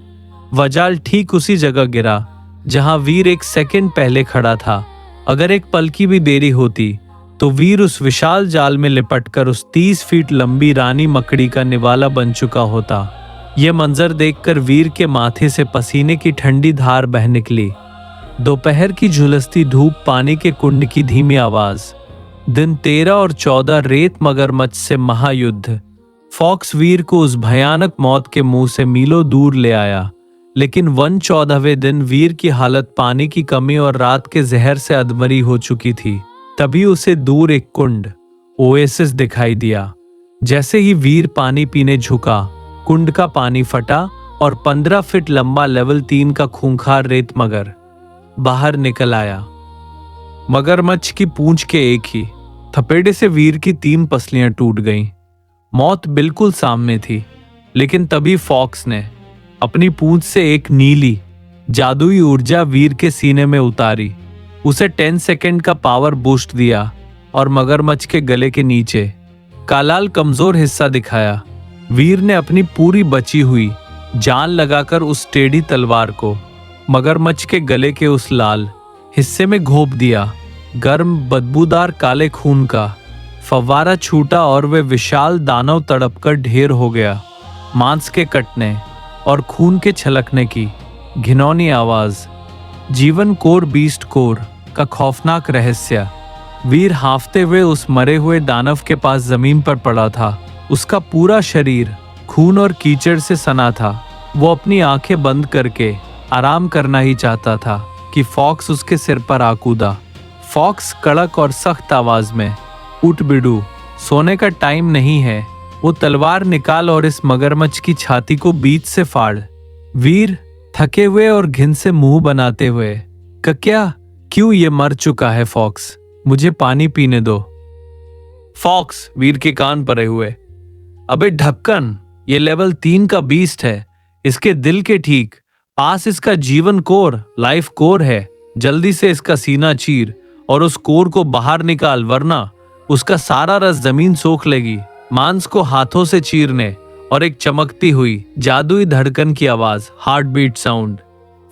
वह जाल ठीक उसी जगह गिरा जहां वीर एक सेकंड पहले खड़ा था। अगर एक पल की भी देरी होती तो वीर उस विशाल जाल में लिपटकर उस 30 फीट लंबी रानी मकड़ी का निवाला बन चुका होता। यह मंजर देखकर वीर के माथे से पसीने की ठंडी धार बह निकली। दोपहर की झुलसती धूप, पानी के कुंड की धीमी आवाज। दिन 13 और 14 रेत मगरमच्छ से महायुद्ध। फॉक्स वीर को उस भयानक मौत के मुंह से मीलों दूर ले आया। लेकिन 14वें दिन वीर की हालत पानी की कमी और रात के जहर से अधमरी हो चुकी थी। तभी उसे दूर एक कुंड, ओएसिस दिखाई दिया। जैसे ही वीर पानी पीने झुका, कुंड का पानी फटा और 15 फीट लंबा लेवल 3 का खूंखार रेत मगर बाहर निकल आया। मगरमच्छ की पूंछ के एक ही थपेड़े से वीर की 3 पसलियां टूट गईं। मौत बिल्कुल सामने थी। लेकिन तभी फॉक्स ने अपनी पूंछ से एक नीली जादुई ऊर्जा वीर के सीने में उतारी। उसे 10 सेकंड का पावर बूस्ट दिया और मगरमच्छ के गले के नीचे कालाल कमजोर हिस्सा दिखाया। वीर ने अपनी पूरी बची हुई जान लगाकर उस टेढ़ी तलवार को मगरमच्छ के गले के उस लाल हिस्से में घोंप दिया। गर्म बदबूदार काले खून का फव्वारा छूटा और वे विशाल दानव तड़पकर ढेर हो गया। मांस के कटने और खून के छलकने की घिनौनी आवाज। जीवन कोर बीस्ट कोर का खौफनाक रहस्य। वीर हांफते हुए उस मरे हुए दानव के पास जमीन पर पड़ा था। उसका पूरा शरीर खून और कीचड़ से सना था। वो अपनी आंखें बंद करके आराम करना ही चाहता था कि फॉक्स उसके सिर पर आ कूदा। फॉक्स कड़क और सख्त आवाज में, उठ बिडू, सोने का टाइम नहीं है। वो तलवार निकाल और इस मगरमच्छ की छाती को बीच से फाड़। वीर थके हुए और घिन से मुंह बनाते हुए, क्या? क्यों? ये मर चुका है फॉक्स, मुझे पानी पीने दो। फॉक्स वीर के कान परे हुए, अबे ढक्कन, ये लेवल 3 का बीस्ट है। इसके दिल के ठीक पास इसका जीवन कोर, लाइफ कोर है। जल्दी से इसका सीना चीर और उस कोर को बाहर निकाल, वरना उसका सारा रस जमीन सोख लेगी। मांस को हाथों से चीरने और एक चमकती हुई जादुई धड़कन की आवाज, हार्ट बीट साउंड।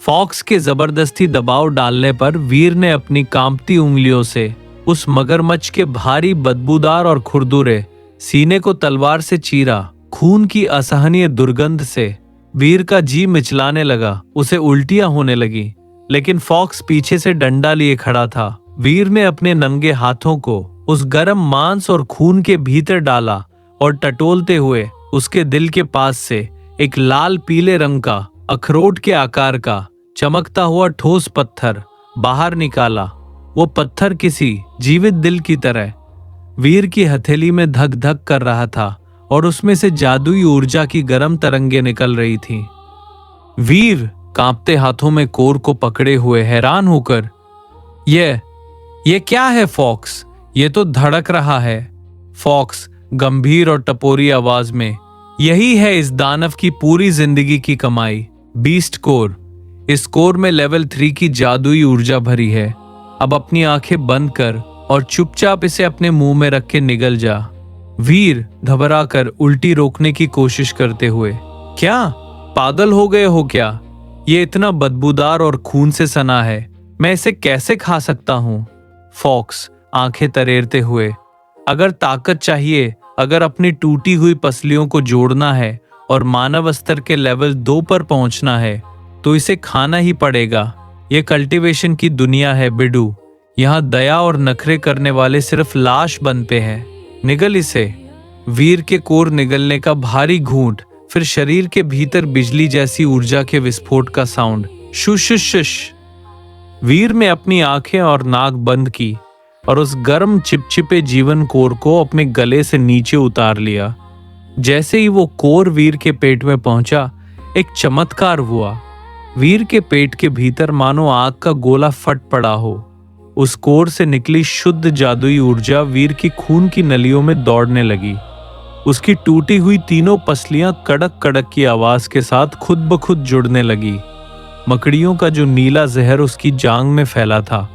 फॉक्स के जबरदस्ती दबाव डालने पर वीर ने अपनी कांपती उंगलियों से उस मगरमच्छ के भारी, बदबूदार और खुरदुरे सीने को तलवार से चीरा। खून की असहनीय दुर्गंध से वीर का जी मिचलाने लगा। उसे उल्टियां होने लगी। लेकिन फॉक्स पीछे से डंडा लिए खड़ा था। वीर ने अपने नंगे हाथों को उस गर्म मांस और खून के भीतर डाला और टटोलते हुए उसके दिल के पास से एक लाल पीले रंग का अखरोट के आकार का चमकता हुआ ठोस पत्थर बाहर निकाला। वो पत्थर किसी जीवित दिल की तरह वीर की हथेली में धक धक कर रहा था और उसमें से जादुई ऊर्जा की गर्म तरंगें निकल रही थीं। वीर कांपते हाथों में कोर को पकड़े हुए हैरान होकर, ये क्या है फॉक्स? ये तो धड़क रहा है। फॉक्स गंभीर और टपोरी आवाज में, यही है इस दानव की पूरी जिंदगी की कमाई, बीस्ट कोर। इस कोर में लेवल 3 की जादुई ऊर्जा भरी है। अब अपनी आंखें बंद कर और चुपचाप इसे अपने मुंह में रख के निगल जा। वीर घबरा कर उल्टी रोकने की कोशिश करते हुए, क्या पागल हो गए हो क्या? ये इतना बदबूदार और खून से सना है, मैं इसे कैसे खा सकता हूं? फॉक्स आंखें तरेरते हुए, अगर ताकत चाहिए, अगर अपनी टूटी हुई पसलियों को जोड़ना है और मानव स्तर के लेवल 2 पर पहुंचना है तो इसे खाना ही पड़ेगा। ये कल्टीवेशन की दुनिया है बिडू, यहाँ दया और नखरे करने वाले सिर्फ लाश बनते हैं। निगल इसे। वीर के कोर निगलने का भारी घूंट, फिर शरीर के भीतर बिजली जैसी ऊर्जा के विस्फोट का साउंड, शुश। वीर ने अपनी आंखें और नाक बंद की और उस गर्म चिपचिपे जीवन कोर को अपने गले से नीचे उतार लिया। जैसे ही वो कोर वीर के पेट में पहुंचा, एक चमत्कार हुआ। वीर के पेट के भीतर मानो आग का गोला फट पड़ा हो। उस कोर से निकली शुद्ध जादुई ऊर्जा वीर की खून की नलियों में दौड़ने लगी। उसकी टूटी हुई तीनों पसलियां कड़क कड़क की आवाज के साथ खुद ब खुद जुड़ने लगी। मकड़ियों का जो नीला जहर उसकी जांग में फैला था,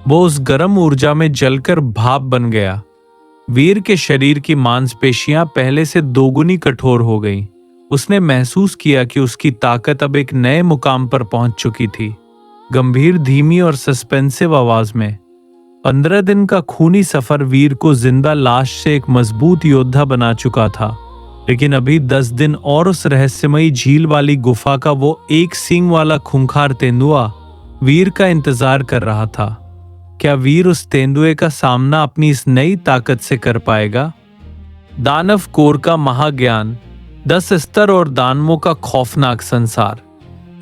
वो उस गर्म ऊर्जा में जलकर भाप बन गया। वीर के शरीर की मांसपेशियां पहले से दोगुनी कठोर हो गईं। उसने महसूस किया कि उसकी ताकत अब एक नए मुकाम पर पहुंच चुकी थी। गंभीर, धीमी और सस्पेंसिव आवाज में, 15 दिन का खूनी सफर वीर को जिंदा लाश से एक मजबूत योद्धा बना चुका था, लेकिन अभी 10 दिन और उस रहस्यमयी झील वाली गुफा का वो एक सींग वाला खूंखार तेंदुआ वीर का इंतजार कर रहा था। क्या वीर उस तेंदुए का सामना अपनी इस नई ताकत से कर पाएगा? दानव कोर का महाज्ञान, 10 स्तर और दानवों का खौफनाक संसार।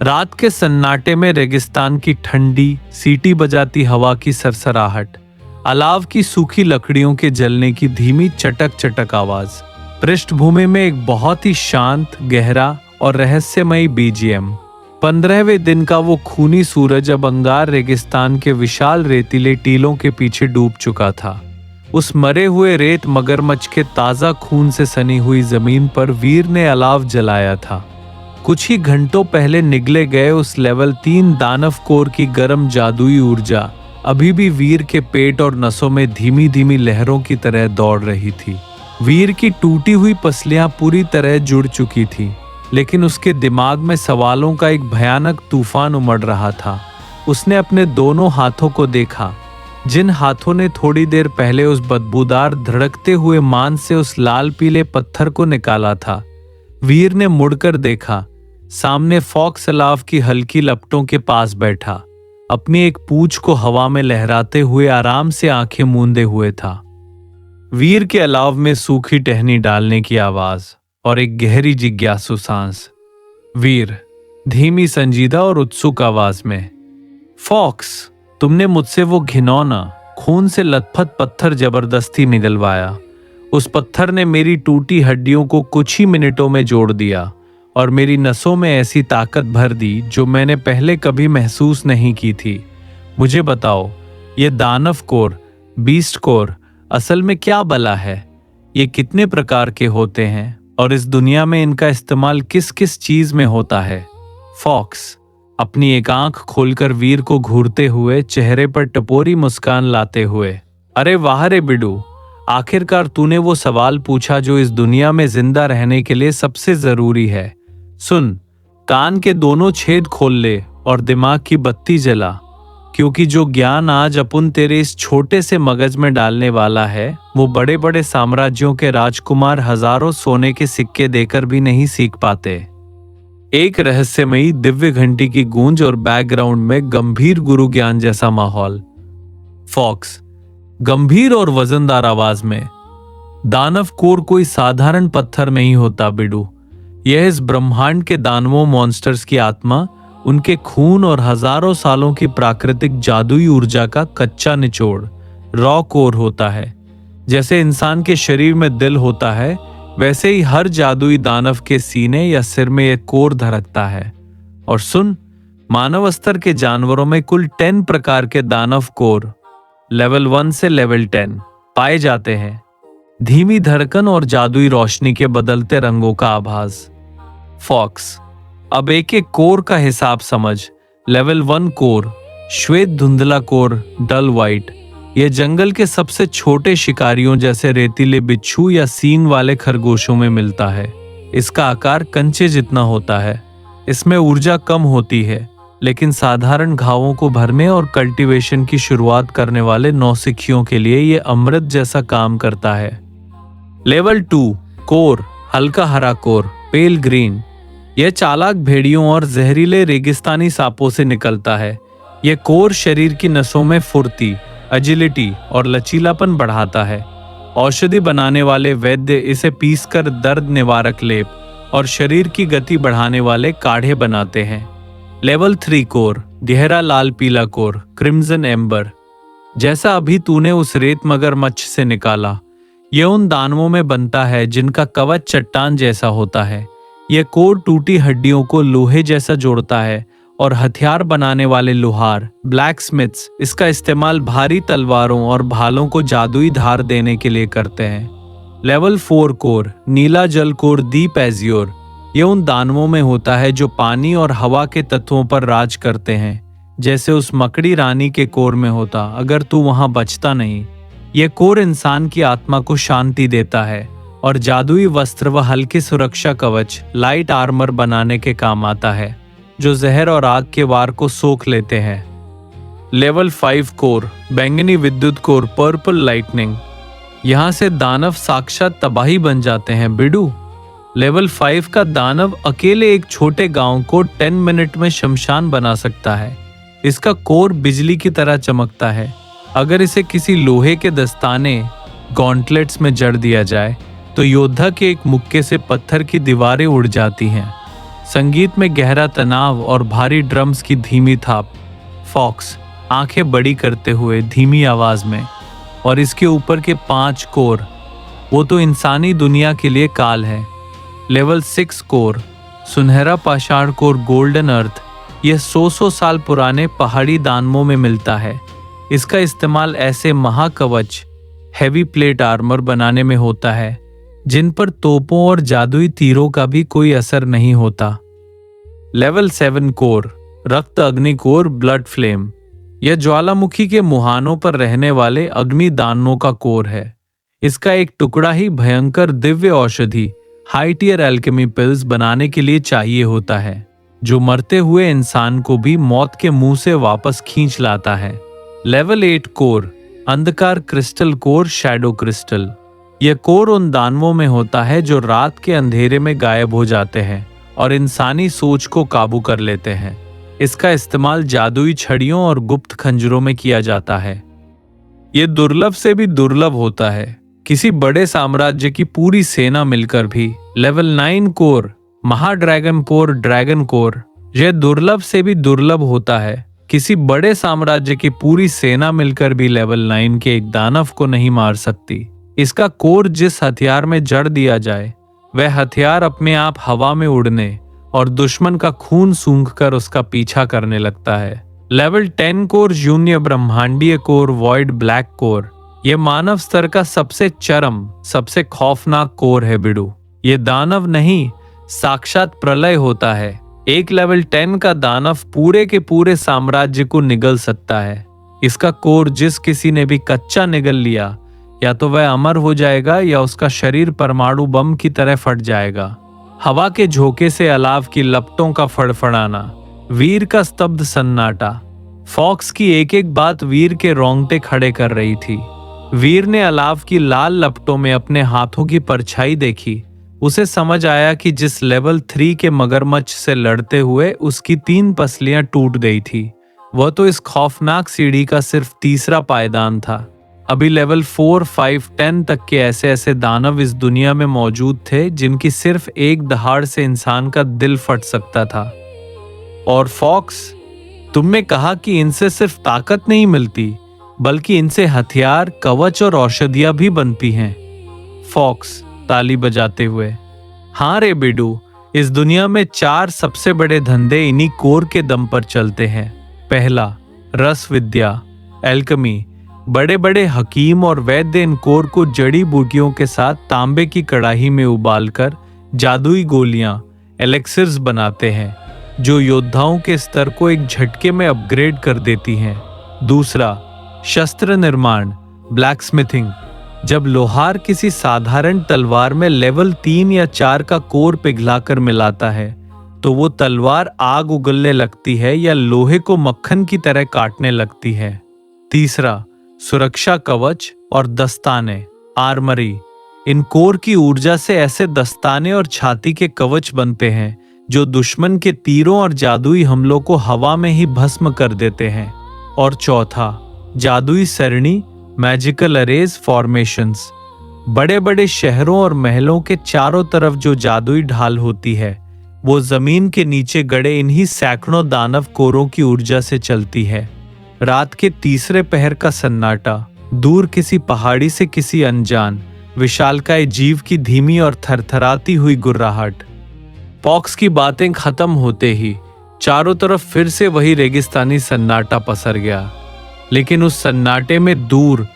रात के सन्नाटे में रेगिस्तान की ठंडी सीटी बजाती हवा की सरसराहट, अलाव की सूखी लकड़ियों के जलने की धीमी चटक चटक आवाज, पृष्ठभूमि में एक बहुत ही शांत, गहरा और रहस्यमयी बीजीएम। 15वें दिन का वो खूनी सूरज अब अंगार रेगिस्तान के विशाल रेतीले टीलों के पीछे डूब चुका था। उस मरे हुए रेत मगरमच्छ के ताजा खून से सनी हुई जमीन पर वीर ने अलाव जलाया था। कुछ ही घंटों पहले निगले गए उस लेवल 3 दानव कोर की गर्म जादुई ऊर्जा अभी भी वीर के पेट और नसों में धीमी धीमी लहरों की तरह दौड़ रही थी। वीर की टूटी हुई पसलियां पूरी तरह जुड़ चुकी थी, लेकिन उसके दिमाग में सवालों का एक भयानक तूफान उमड़ रहा था। उसने अपने दोनों हाथों को देखा, जिन हाथों ने थोड़ी देर पहले उस बदबूदार धड़कते हुए मांस से उस लाल पीले पत्थर को निकाला था। वीर ने मुड़कर देखा, सामने फॉक्स अलाव की हल्की लपटों के पास बैठा, अपनी एक पूंछ को हवा में लहराते हुए आराम से आंखें मूंदे हुए था। वीर के अलाव में सूखी टहनी डालने की आवाज और एक गहरी जिज्ञासु सांस। वीर धीमी, संजीदा और उत्सुक आवाज में, फॉक्स, तुमने मुझसे वो घिनौना खून से लथपथ पत्थर जबरदस्ती निगलवाया। उस पत्थर ने मेरी टूटी हड्डियों को कुछ ही मिनटों में जोड़ दिया और मेरी नसों में ऐसी ताकत भर दी जो मैंने पहले कभी महसूस नहीं की थी। मुझे बताओ, ये दानव कोर, बीस्ट कोर असल में क्या बला है? ये कितने प्रकार के होते हैं और इस दुनिया में इनका इस्तेमाल किस किस चीज में होता है? फॉक्स अपनी एक आंख खोलकर वीर को घूरते हुए, चेहरे पर टपोरी मुस्कान लाते हुए, अरे वाह रे बिडू, आखिरकार तूने वो सवाल पूछा जो इस दुनिया में जिंदा रहने के लिए सबसे जरूरी है। सुन, कान के दोनों छेद खोल ले और दिमाग की बत्ती जला, क्योंकि जो ज्ञान आज अपन तेरे इस छोटे से मगज में डालने वाला है, वो बड़े बड़े साम्राज्यों के राजकुमार हजारों सोने के सिक्के देकर भी नहीं सीख पाते। एक रहस्यमयी दिव्य घंटी की गूंज और बैकग्राउंड में गंभीर गुरु ज्ञान जैसा माहौल। फॉक्स गंभीर और वजनदार आवाज में, दानव कोर कोई साधारण पत्थर नहीं होता बिडू। यह इस ब्रह्मांड के दानवों मॉन्स्टर्स की आत्मा, उनके खून और हजारों सालों की प्राकृतिक जादुई ऊर्जा का कच्चा निचोड़, रॉ कोर होता है। जैसे इंसान के शरीर में दिल होता है, वैसे ही हर जादुई दानव के सीने या सिर में एक कोर धड़कता है। और सुन, मानव स्तर के जानवरों में कुल 10 प्रकार के दानव कोर लेवल 1 से लेवल 10 पाए जाते हैं। धीमी धड़कन और जादुई रोशनी के बदलते रंगों का आभास। फॉक्स। अब एक एक कोर का हिसाब समझ। लेवल 1 कोर, श्वेत धुंधला कोर, डल व्हाइट। यह जंगल के सबसे छोटे शिकारियों जैसे रेतीले बिच्छू या सींग वाले खरगोशों में मिलता है। इसका आकार कंचे जितना होता है। इसमें ऊर्जा कम होती है, लेकिन साधारण घावों को भरने और कल्टीवेशन की शुरुआत करने वाले नौसिखियों के लिए यह अमृत जैसा काम करता है। लेवल 2 कोर, हल्का हरा कोर, पेल ग्रीन। यह चालाक भेड़ियों और जहरीले रेगिस्तानी सांपों से निकलता है। यह कोर शरीर की नसों में फुर्ती, एजिलिटी और लचीलापन बढ़ाता है। औषधि बनाने वाले वैद्य इसे पीसकर दर्द निवारक लेप और शरीर की गति बढ़ाने वाले काढ़े बनाते हैं। लेवल 3 कोर, गहरा लाल पीला कोर, क्रिम्सन एम्बर। जैसा अभी तूने उस रेत मगरमच्छ से निकाला, यह उन दानवों में बनता है जिनका कवच चट्टान जैसा होता है। यह कोर टूटी हड्डियों को लोहे जैसा जोड़ता है और हथियार बनाने वाले लोहार, ब्लैक स्मिथ्स, इसका इस्तेमाल भारी तलवारों और भालों को जादुई धार देने के लिए करते हैं। लेवल 4 कोर, नीला जल कोर, दीप एजियोर। यह उन दानवों में होता है जो पानी और हवा के तत्वों पर राज करते हैं, जैसे उस मकड़ी रानी के कोर में होता अगर तू वहां बचता नहीं। यह कोर इंसान की आत्मा को शांति देता है और जादुई वस्त्र व हल्के सुरक्षा कवच, लाइट आर्मर बनाने के काम आता है, जो जहर और आग के वार को सोख लेते हैं। लेवल 5 कोर, बैंगनी विद्युत कोर, पर्पल लाइटनिंग। यहां से दानव साक्षात तबाही बन जाते हैं बिडू। लेवल 5 का दानव अकेले एक छोटे गांव को 10 मिनट में शमशान बना सकता है। इसका कोर बिजली की तरह चमकता है। अगर इसे किसी लोहे के दस्ताने, गॉन्टलेट्स में जड़ दिया जाए तो योद्धा के एक मुक्के से पत्थर की दीवारें उड़ जाती हैं। संगीत में गहरा तनाव और भारी ड्रम्स की धीमी थाप। फॉक्स, आंखें बड़ी करते हुए धीमी आवाज में। और इसके ऊपर के 5 कोर, वो तो इंसानी दुनिया के लिए काल है। लेवल 6 कोर, सुनहरा पाषाण कोर, गोल्डन अर्थ। यह 100 साल पुराने पहाड़ी दानवों में मिलता है। इसका इस्तेमाल ऐसे महाकवच, हैवी प्लेट आर्मर बनाने में होता है जिन पर तोपों और जादुई तीरों का भी कोई असर नहीं होता। लेवल 7 कोर, रक्त अग्नि कोर, ब्लड फ्लेम। यह ज्वालामुखी के मुहानों पर रहने वाले अग्नि दानवों का कोर है। इसका एक टुकड़ा ही भयंकर दिव्य औषधि, हाई टियर एल्केमी पिल्स बनाने के लिए चाहिए होता है, जो मरते हुए इंसान को भी मौत के मुंह से वापस खींच लाता है। लेवल 8 कोर, अंधकार क्रिस्टल कोर, शैडो क्रिस्टल। यह कोर उन दानवों में होता है जो रात के अंधेरे में गायब हो जाते हैं और इंसानी सोच को काबू कर लेते हैं। इसका इस्तेमाल जादुई छड़ियों और गुप्त खंजरों में किया जाता है। यह दुर्लभ से भी दुर्लभ होता है, किसी बड़े साम्राज्य की पूरी सेना मिलकर भी। लेवल 9 कोर, महाड्रैगन कोर, ड्रैगन कोर। यह दुर्लभ से भी दुर्लभ होता है, किसी बड़े साम्राज्य की पूरी सेना मिलकर भी लेवल 9 के एक दानव को नहीं मार सकती। इसका कोर जिस हथियार में जड़ दिया जाए, वह हथियार अपने आप हवा में उड़ने और दुश्मन का खून सूंघकर उसका पीछा करने लगता है। लेवल 10 कोर, शून्य ब्रह्मांडीय कोर, वॉइड ब्लैक कोर। यह मानव स्तर का सबसे चरम, सबसे खौफनाक कोर है बिडू। यह दानव नहीं, साक्षात प्रलय होता है। एक लेवल 10 का दानव पूरे के पूरे साम्राज्य को निगल सकता है। इसका कोर जिस किसी ने भी कच्चा निगल लिया, या तो वह अमर हो जाएगा या उसका शरीर परमाणु बम की तरह फट जाएगा। हवा के झोंके से अलाव की लपटों का फड़फड़ाना, वीर का स्तब्ध सन्नाटा। फॉक्स की एक एक बात वीर के रोंगटे खड़े कर रही थी। वीर ने अलाव की लाल लपटों में अपने हाथों की परछाई देखी। उसे समझ आया कि जिस लेवल 3 के मगरमच्छ से लड़ते हुए उसकी 3 पसलियां टूट गई थी, वह तो इस खौफनाक सीढ़ी का सिर्फ तीसरा पायदान था। अभी लेवल 4, 5, 10 तक के ऐसे ऐसे दानव इस दुनिया में मौजूद थे जिनकी सिर्फ एक दहाड़ से इंसान का दिल फट सकता था। और फॉक्स, तुमने कहा कि इनसे सिर्फ ताकत नहीं मिलती बल्कि इनसे हथियार, कवच और औषधियां भी बनती हैं। फॉक्स ताली बजाते हुए, हाँ रे बिडू, इस दुनिया में 4 सबसे बड़े धंधे इन्हीं कोर के दम पर चलते हैं। पहला, रस विद्या, एल्केमी। बड़े बड़े हकीम और वैद्य इन कोर को जड़ी बूटियों के साथ तांबे की कड़ाही में उबालकर जादुई गोलियां, एलेक्सिर्स बनाते हैं जो योद्धाओं के स्तर को एक झटके में अपग्रेड कर देती हैं। दूसरा, शस्त्र निर्माण, ब्लैकस्मिथिंग। जब लोहार किसी साधारण तलवार में लेवल 3 या 4 का कोर पिघलाकर मिलाता है तो वो तलवार आग उगलने लगती है या लोहे को मक्खन की तरह काटने लगती है। तीसरा, सुरक्षा कवच और दस्ताने, आर्मरी। इन कोर की ऊर्जा से ऐसे दस्ताने और छाती के कवच बनते हैं जो दुश्मन के तीरों और जादुई हमलों को हवा में ही भस्म कर देते हैं। और चौथा, जादुई सरणी, मैजिकल अरेज फॉर्मेशंस। बड़े बड़े शहरों और महलों के चारों तरफ जो जादुई ढाल होती है वो जमीन के नीचे गड़े इन्हीं सैकड़ों दानव कोरों की ऊर्जा से चलती है। रात के तीसरे पहर का सन्नाटा, दूर किसी पहाड़ी से किसी अनजान विशालकाय जीव की धीमी और थरथराती हुई गुर्राहट। फॉक्स की बातें खत्म होते ही चारों तरफ फिर से वही रेगिस्तानी सन्नाटा पसर गया, लेकिन उस सन्नाटे में दूर,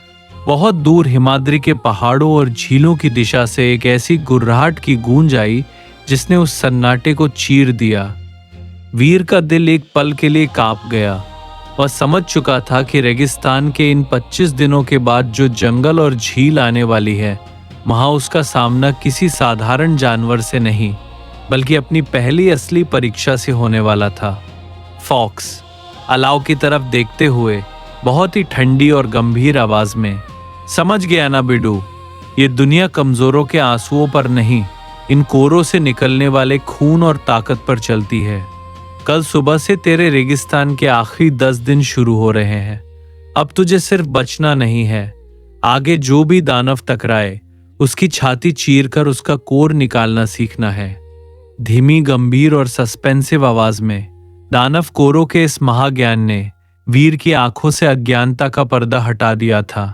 बहुत दूर हिमाद्री के पहाड़ों और झीलों की दिशा से एक ऐसी गुर्राहट की गूंज आई जिसने उस सन्नाटे को चीर दिया। वीर का दिल एक पल के लिए कांप गया। वह समझ चुका था कि रेगिस्तान के इन 25 दिनों के बाद जो जंगल और झील आने वाली है, वहां उसका सामना किसी साधारण जानवर से नहीं बल्कि अपनी पहली असली परीक्षा से होने वाला था। फॉक्स अलाव की तरफ देखते हुए बहुत ही ठंडी और गंभीर आवाज में, समझ गया ना बिडू, ये दुनिया कमजोरों के आंसुओं पर नहीं, इन कोरों से निकलने वाले खून और ताकत पर चलती है। कल सुबह से तेरे रेगिस्तान के आखिरी 10 दिन शुरू हो रहे हैं। अब तुझे सिर्फ बचना नहीं है, आगे जो भी दानव टकराए उसकी छाती चीरकर उसका कोर निकालना सीखना है। धीमी, गंभीर और सस्पेंसिव आवाज में दानव कोरों के इस महाज्ञान ने वीर की आंखों से अज्ञानता का पर्दा हटा दिया था।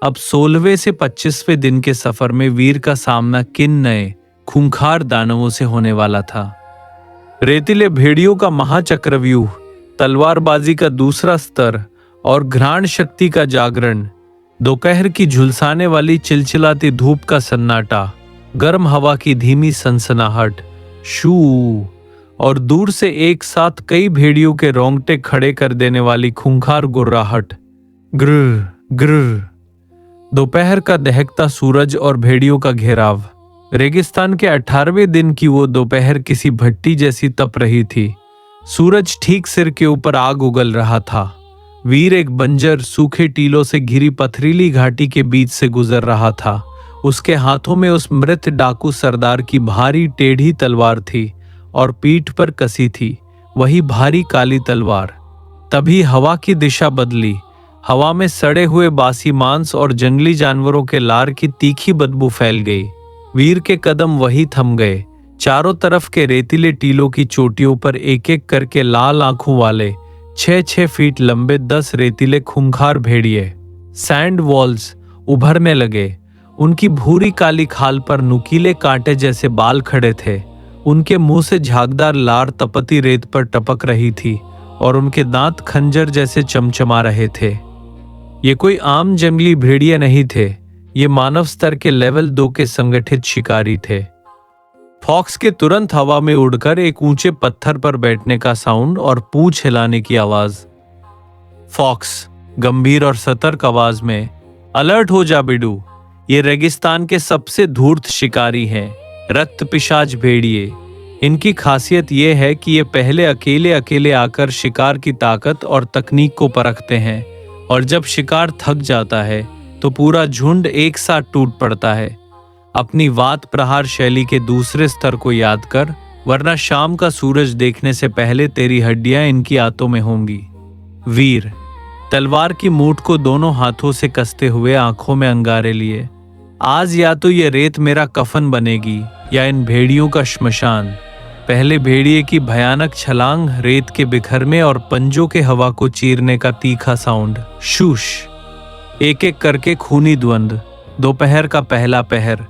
अब 16वें से 25वें दिन के सफर में वीर का सामना किन नए खूंखार दानवों से होने वाला था। रेतीले भेड़ियों का महाचक्रव्यूह, तलवारबाजी का दूसरा स्तर और घ्राण शक्ति का जागरण, दोपहर की झुलसाने वाली चिलचिलाती धूप का सन्नाटा, गर्म हवा की धीमी सनसनाहट, शू, और दूर से एक साथ कई भेड़ियों के रोंगटे खड़े कर देने वाली खूंखार गुर्राहट, ग्र ग्र। दोपहर का दहकता सूरज और भेड़ियों का घेराव। रेगिस्तान के 18वें दिन की वो दोपहर किसी भट्टी जैसी तप रही थी। सूरज ठीक सिर के ऊपर आग उगल रहा था। वीर एक बंजर, सूखे टीलों से घिरी पथरीली घाटी के बीच से गुजर रहा था। उसके हाथों में उस मृत डाकू सरदार की भारी टेढ़ी तलवार थी और पीठ पर कसी थी वही भारी काली तलवार। तभी हवा की दिशा बदली। हवा में सड़े हुए बासी मांस और जंगली जानवरों के लार की तीखी बदबू फैल गई। वीर के कदम वही थम गए। चारों तरफ के रेतीले टीलों की चोटियों पर एक एक करके लाल आंखों वाले 6-6 फीट लंबे 10 रेतीले खूंखार भेड़िए, सैंड वॉल्स, उभरने लगे। उनकी भूरी काली खाल पर नुकीले कांटे जैसे बाल खड़े थे। उनके मुंह से झागदार लार तपती रेत पर टपक रही थी और उनके दांत खंजर जैसे चमचमा रहे थे। ये कोई आम जंगली भेड़िए नहीं थे, ये मानव स्तर के लेवल 2 के संगठित शिकारी थे। फॉक्स के तुरंत हवा में उड़कर एक ऊंचे पत्थर पर बैठने का साउंड और पूंछ हिलाने की आवाज। फॉक्स गंभीर और सतर्क आवाज में, अलर्ट हो जा बिडू, ये रेगिस्तान के सबसे धूर्त शिकारी हैं, रक्त पिशाच भेड़िए। इनकी खासियत ये है कि ये पहले अकेले अकेले आकर शिकार की ताकत और तकनीक को परखते हैं और जब शिकार थक जाता है तो पूरा झुंड एक साथ टूट पड़ता है। अपनी वात प्रहार शैली के दूसरे स्तर को याद कर, वरना शाम का सूरज देखने से पहले तेरी हड्डियां इनकी आंतों में होंगी। वीर तलवार की मूठ को दोनों हाथों से कसते हुए आंखों में अंगारे लिए। आज या तो ये रेत मेरा कफन बनेगी या इन भेड़ियों का श्मशान। पहले भेड़िए की भयानक छलांग, रेत के बिखरने और पंजों के हवा को चीरने का तीखा साउंड, शूश। एक एक करके खूनी द्वंद। दोपहर का पहला पहर।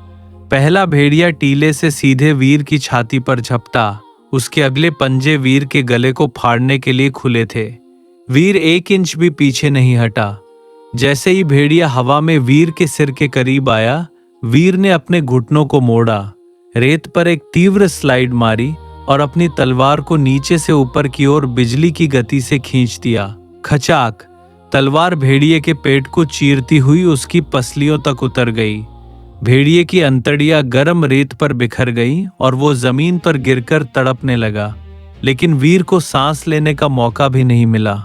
पहला भेड़िया टीले से सीधे वीर की छाती पर झपटा। उसके अगले पंजे वीर के गले को फाड़ने के लिए खुले थे। वीर 1 इंच भी पीछे नहीं हटा। जैसे ही भेड़िया हवा में वीर के सिर के करीब आया, वीर ने अपने घुटनों को मोड़ा, रेत पर एक तीव्र स्लाइड मारी और अपनी तलवार को नीचे से ऊपर की ओर बिजली की गति से खींच दिया। खचाक! तलवार भेड़िए के पेट को चीरती हुई उसकी पसलियों तक उतर गई। भेड़िए की अंतड़ियां गर्म रेत पर बिखर गई और वो जमीन पर गिरकर तड़पने लगा, लेकिन वीर को सांस लेने का मौका भी नहीं मिला।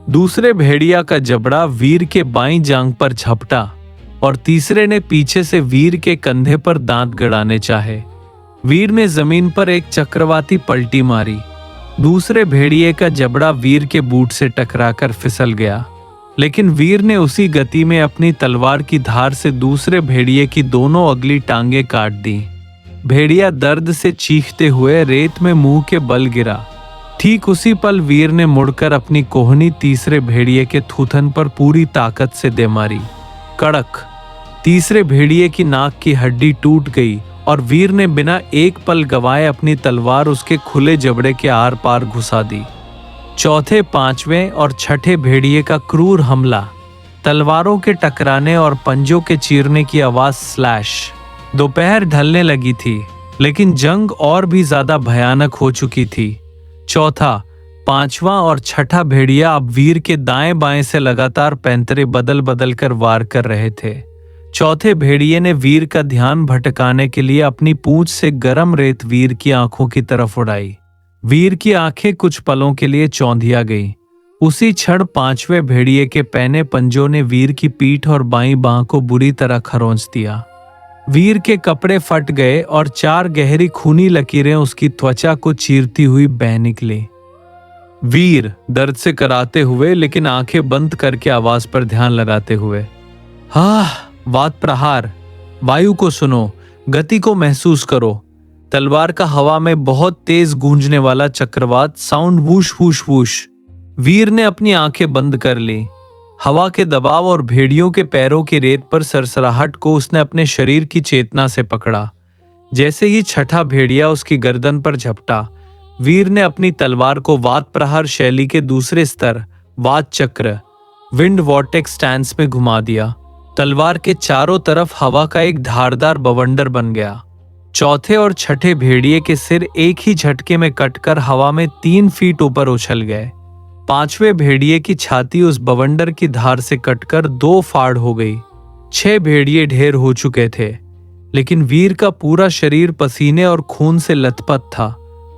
दूसरे भेड़िया का जबड़ा वीर के बाईं जांघ पर झपटा और तीसरे ने पीछे से वीर के कंधे पर दांत गड़ाने चाहे। वीर ने जमीन पर एक चक्रवाती पलटी मारी। दूसरे भेड़िए का जबड़ा वीर के बूट से टकराकर फिसल गया, लेकिन वीर ने उसी गति में अपनी तलवार की धार से दूसरे भेड़िए की दोनों अगली टांगें काट दी। भेड़िया दर्द से चीखते हुए रेत में मुंह के बल गिरा। ठीक उसी पल वीर ने मुड़कर अपनी कोहनी तीसरे भेड़िए के थूथन पर पूरी ताकत से दे मारी। कड़क! तीसरे भेड़िए की नाक की हड्डी टूट गई और वीर ने बिना एक पल गवाए अपनी तलवार उसके खुले जबड़े के आर पार घुसा दी। चौथे, पांचवें और छठे भेड़िए का क्रूर हमला। तलवारों के टकराने और पंजों के चीरने की आवाज स्लैश। दोपहर ढलने लगी थी, लेकिन जंग और भी ज्यादा भयानक हो चुकी थी। चौथा, पांचवा और छठा भेड़िया अब वीर के दाएं बाएं से लगातार पैंतरे बदल बदल कर वार कर रहे थे। चौथे भेड़िए ने वीर का ध्यान भटकाने के लिए अपनी पूंछ से गरम रेत वीर की आंखों की तरफ उड़ाई। वीर की आंखें कुछ पलों के लिए चौंधिया गई। उसी क्षण पांचवें भेड़िए के पैने पंजों ने वीर की पीठ और बाईं बांह को बुरी तरह खरोंच दिया। वीर के कपड़े फट गए और 4 गहरी खूनी लकीरें उसकी त्वचा को चीरती हुई बह निकली। वीर दर्द से कराते हुए, लेकिन आंखें बंद करके आवाज पर ध्यान लगाते हुए, वात प्रहार। वायु को सुनो, गति को महसूस करो। तलवार का हवा में बहुत तेज गूंजने वाला चक्रवात साउंड, वूश वूश वूश। वीर ने अपनी आंखें बंद कर ली। हवा के दबाव और भेड़ियों के पैरों की रेत पर सरसराहट को उसने अपने शरीर की चेतना से पकड़ा। जैसे ही छठा भेड़िया उसकी गर्दन पर झपटा, वीर ने अपनी तलवार को वात प्रहार शैली के दूसरे स्तर, वात चक्र, विंड वॉर्टेक्स स्टैंस में घुमा दिया। तलवार के चारों तरफ हवा का एक धारदार बवंडर बन गया। चौथे और छठे भेड़िए के सिर एक ही झटके में कटकर हवा में 3 फीट ऊपर उछल गए। पांचवें भेड़िए की छाती उस बवंडर की धार से कटकर 2 फाड़ हो गई। 6 भेड़िए ढेर हो चुके थे, लेकिन वीर का पूरा शरीर पसीने और खून से लथपथ था।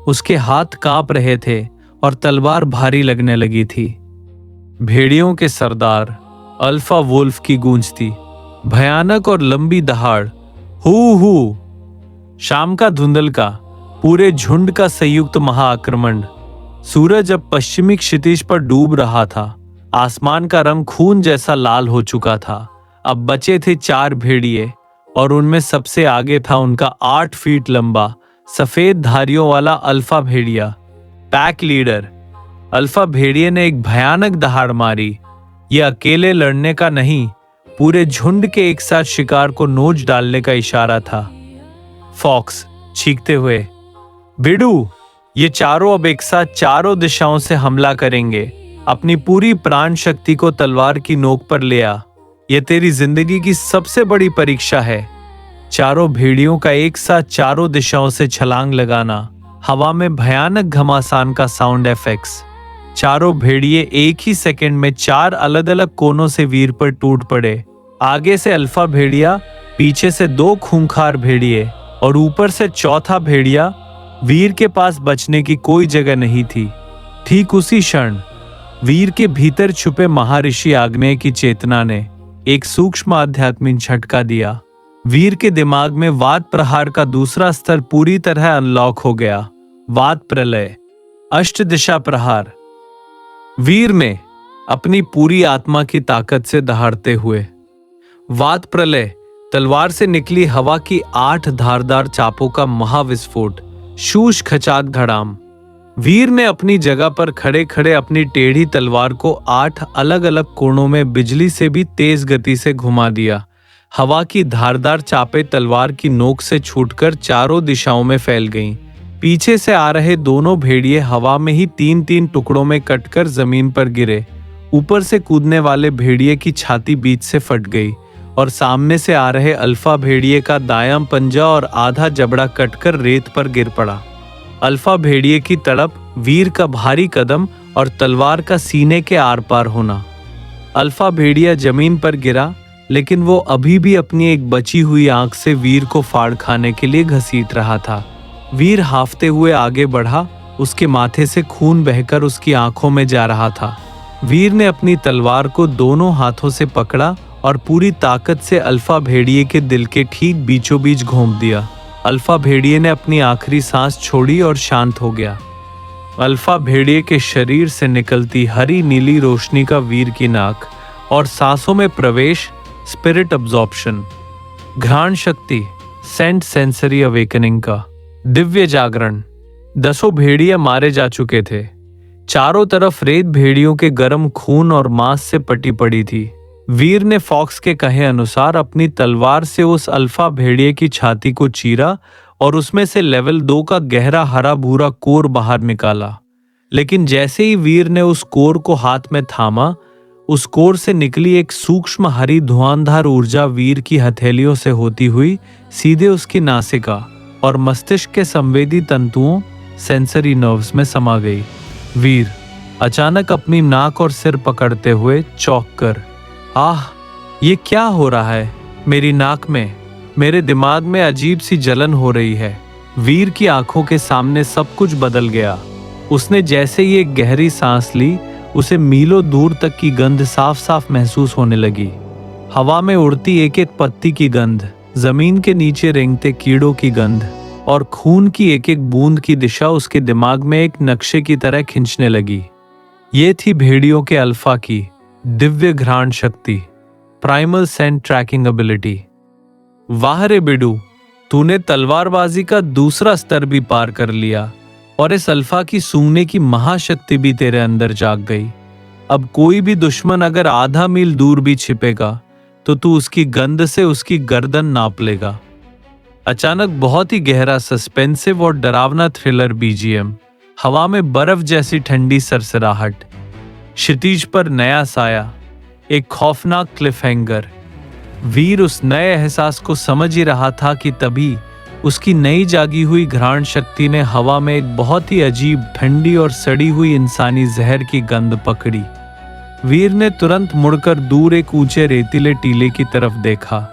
उसके हाथ कांप रहे थे और तलवार भारी लगने लगी थी। भेड़ियों के सरदार अल्फा वुल्फ की गूंज थी, भयानक और लंबी दहाड़, हू। शाम का धुंधल का, पूरे झुंड का संयुक्त महाआक्रमण। सूरज अब पश्चिमी क्षितिज पर डूब रहा था। आसमान का रंग खून जैसा लाल हो चुका था। अब बचे थे 4 भेड़िए और उनमें सबसे आगे था उनका 8 फीट लंबा सफेद धारियों वाला अल्फा भेड़िया, पैक लीडर। अल्फा भेड़िए ने एक भयानक दहाड़ मारी। यह अकेले लड़ने का नहीं, पूरे झुंड के एक साथ शिकार को नोच डालने का इशारा था। फॉक्स चीखते हुए, बिडू, ये चारों अब एक साथ चारों दिशाओं से हमला करेंगे। अपनी पूरी प्राण शक्ति को तलवार की नोक पर ले आ। यह तेरी जिंदगी की सबसे बड़ी परीक्षा है। चारों भेड़ियों का एक साथ चारों दिशाओं से छलांग लगाना, हवा में भयानक घमासान का साउंड इफेक्ट्स। चारों भेड़िए एक ही सेकंड में 4 अलग अलग कोनों से वीर पर टूट पड़े। आगे से अल्फा भेड़िया, पीछे से 2 खूंखार भेड़िए और ऊपर से चौथा भेड़िया। वीर के पास बचने की कोई जगह नहीं थी। ठीक उसी क्षण वीर के भीतर छुपे महर्षि आग्नेय की चेतना ने एक सूक्ष्म आध्यात्मिक झटका दिया। वीर के दिमाग में वात प्रहार का दूसरा स्तर पूरी तरह अनलॉक हो गया। वात प्रलय, अष्ट दिशा प्रहार। वीर में अपनी पूरी आत्मा की ताकत से दहाड़ते हुए। वात प्रलय, तलवार से निकली हवा की 8 धारदार चापों का महाविस्फोट। शूश खचात घड़ाम। वीर ने अपनी जगह पर खड़े खड़े अपनी टेढ़ी तलवार को 8 अलग अलग कोणों में बिजली से भी तेज गति से घुमा दिया। हवा की धारदार चापें तलवार की नोक से छूटकर चारों दिशाओं में फैल गईं। पीछे से आ रहे दोनों भेड़िए हवा में ही 3-3 टुकड़ों में कटकर जमीन पर गिरे। ऊपर से कूदने वाले भेड़िए की छाती बीच से फट गई और सामने से आ रहे अल्फा भेड़िए का दायां पंजा और आधा जबड़ा कटकर रेत पर गिर पड़ा। अल्फा भेड़िए की तड़प, वीर का भारी कदम और तलवार का सीने के आर पार होना। अल्फा भेड़िया जमीन पर गिरा, लेकिन वो अभी भी अपनी एक बची हुई आंख से वीर को फाड़ खाने के लिए घसीट रहा था। वीर हाफते हुए आगे बढ़ा, उसके माथे से खून बहकर उसकी आंखों में जा रहा था। वीर ने अपनी तलवार को दोनों हाथों से पकड़ा और पूरी ताकत से अल्फा भेड़िए के दिल के ठीक बीचों बीच घोंप दिया। अल्फा भेड़िए ने अपनी आखिरी सांस छोड़ी और शांत हो गया। अल्फा भेड़िए के शरीर से निकलती हरी नीली रोशनी का वीर की नाक और सांसों में प्रवेश, स्पिरिट अब्जॉर्प्शन। घ्राण शक्ति, सेंट सेंसरी अवेकनिंग का दिव्य जागरण। 10 भेड़िए मारे जा चुके थे। चारों तरफ रेत भेड़ियों के गर्म खून और मांस से पटी पड़ी थी। वीर ने फॉक्स के कहे अनुसार अपनी तलवार से उस अल्फा भेड़िए की छाती को चीरा और उसमें से लेवल 2 का गहरा हरा भूरा कोर बाहर निकाला। लेकिन जैसे ही वीर ने उस कोर को हाथ में थामा, उस कोर से निकली एक सूक्ष्म हरी धुआंधार ऊर्जा वीर की हथेलियों से होती हुई सीधे उसकी नासिका और मस्तिष्क के संवेदी तंतुओं, सेंसरी नर्व्स में समा गई। वीर अचानक अपनी नाक और सिर पकड़ते हुए चौंक कर, आह, ये क्या हो रहा है? मेरी नाक में, मेरे दिमाग में अजीब सी जलन हो रही है। वीर की आंखों के सामने सब कुछ बदल गया। उसने जैसे ही एक गहरी सांस ली, उसे मीलों दूर तक की गंध साफ साफ महसूस होने लगी। हवा में उड़ती एक एक पत्ती की गंध, जमीन के नीचे रेंगते कीड़ों की गंध और खून की एक एक बूंद की दिशा उसके दिमाग में एक नक्शे की तरह खींचने लगी। ये थी भेड़ियों के अल्फा की दिव्य घ्राण शक्ति, प्राइमल सेंट ट्रैकिंग एबिलिटी। वाह रे बिडू, तूने तलवारबाजी का दूसरा स्तर भी पार कर लिया और इस अल्फा की सूंघने की महाशक्ति भी तेरे अंदर जाग गई। अब कोई भी दुश्मन अगर आधा मील दूर भी छिपेगा तो तू उसकी गंध से उसकी गर्दन नाप लेगा। अचानक बहुत ही गहरा सस्पेंसिव और डरावना थ्रिलर बीजीएम, हवा में बर्फ जैसी ठंडी सरसराहट, क्षितिज पर नया साया, एक खौफनाक क्लिफहैंगर। वीर उस नए एहसास को समझ ही रहा था कि तभी उसकी नई जागी हुई घ्राण शक्ति ने हवा में एक बहुत ही अजीब ठंडी और सड़ी हुई इंसानी जहर की गंध पकड़ी। वीर ने तुरंत मुड़कर दूर एक ऊंचे रेतीले टीले की तरफ देखा।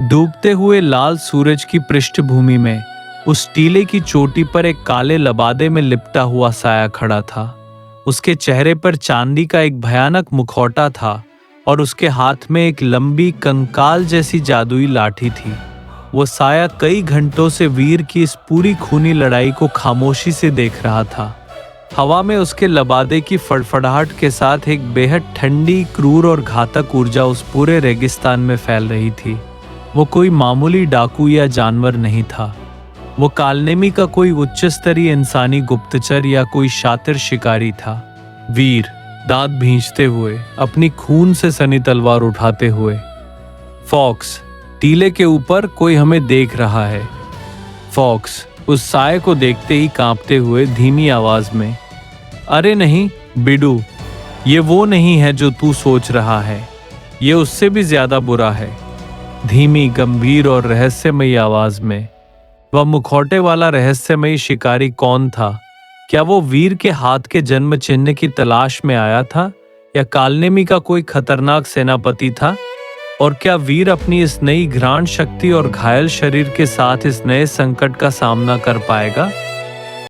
डूबते हुए लाल सूरज की पृष्ठभूमि में उस टीले की चोटी पर एक काले लबादे में लिपटा हुआ साया खड़ा था। उसके चेहरे पर चांदी का एक भयानक मुखौटा था और उसके हाथ में एक लंबी कंकाल जैसी जादुई लाठी थी। वो साया कई घंटों से वीर की इस पूरी खूनी लड़ाई को खामोशी से देख रहा था। हवा में उसके लबादे की फड़फड़ाहट के साथ एक बेहद ठंडी, क्रूर और घातक ऊर्जा उस पूरे रेगिस्तान में फैल रही थी। वो कोई मामूली डाकू या जानवर नहीं था। वो कालनेमी का कोई उच्च स्तरीय इंसानी गुप्तचर या कोई शातिर शिकारी था। वीर दांत भींचते हुए, अपनी खून से सनी तलवार उठाते हुए, फॉक्स, टीले के ऊपर कोई हमें देख रहा है। फॉक्स उस साये को देखते ही कांपते हुए धीमी आवाज में, अरे नहीं बिडू, ये वो नहीं है जो तू सोच रहा है, ये उससे भी ज्यादा बुरा है। धीमी, गंभीर और रहस्यमयी आवाज में। वह मुखौटे वाला रहस्यमयी शिकारी कौन था? क्या वो वीर के हाथ के जन्म चिन्ह की तलाश में आया था या कालनेमी का कोई खतरनाक सेनापति था? और क्या वीर अपनी इस नई घ्राण शक्ति और घायल शरीर के साथ इस नए संकट का सामना कर पाएगा?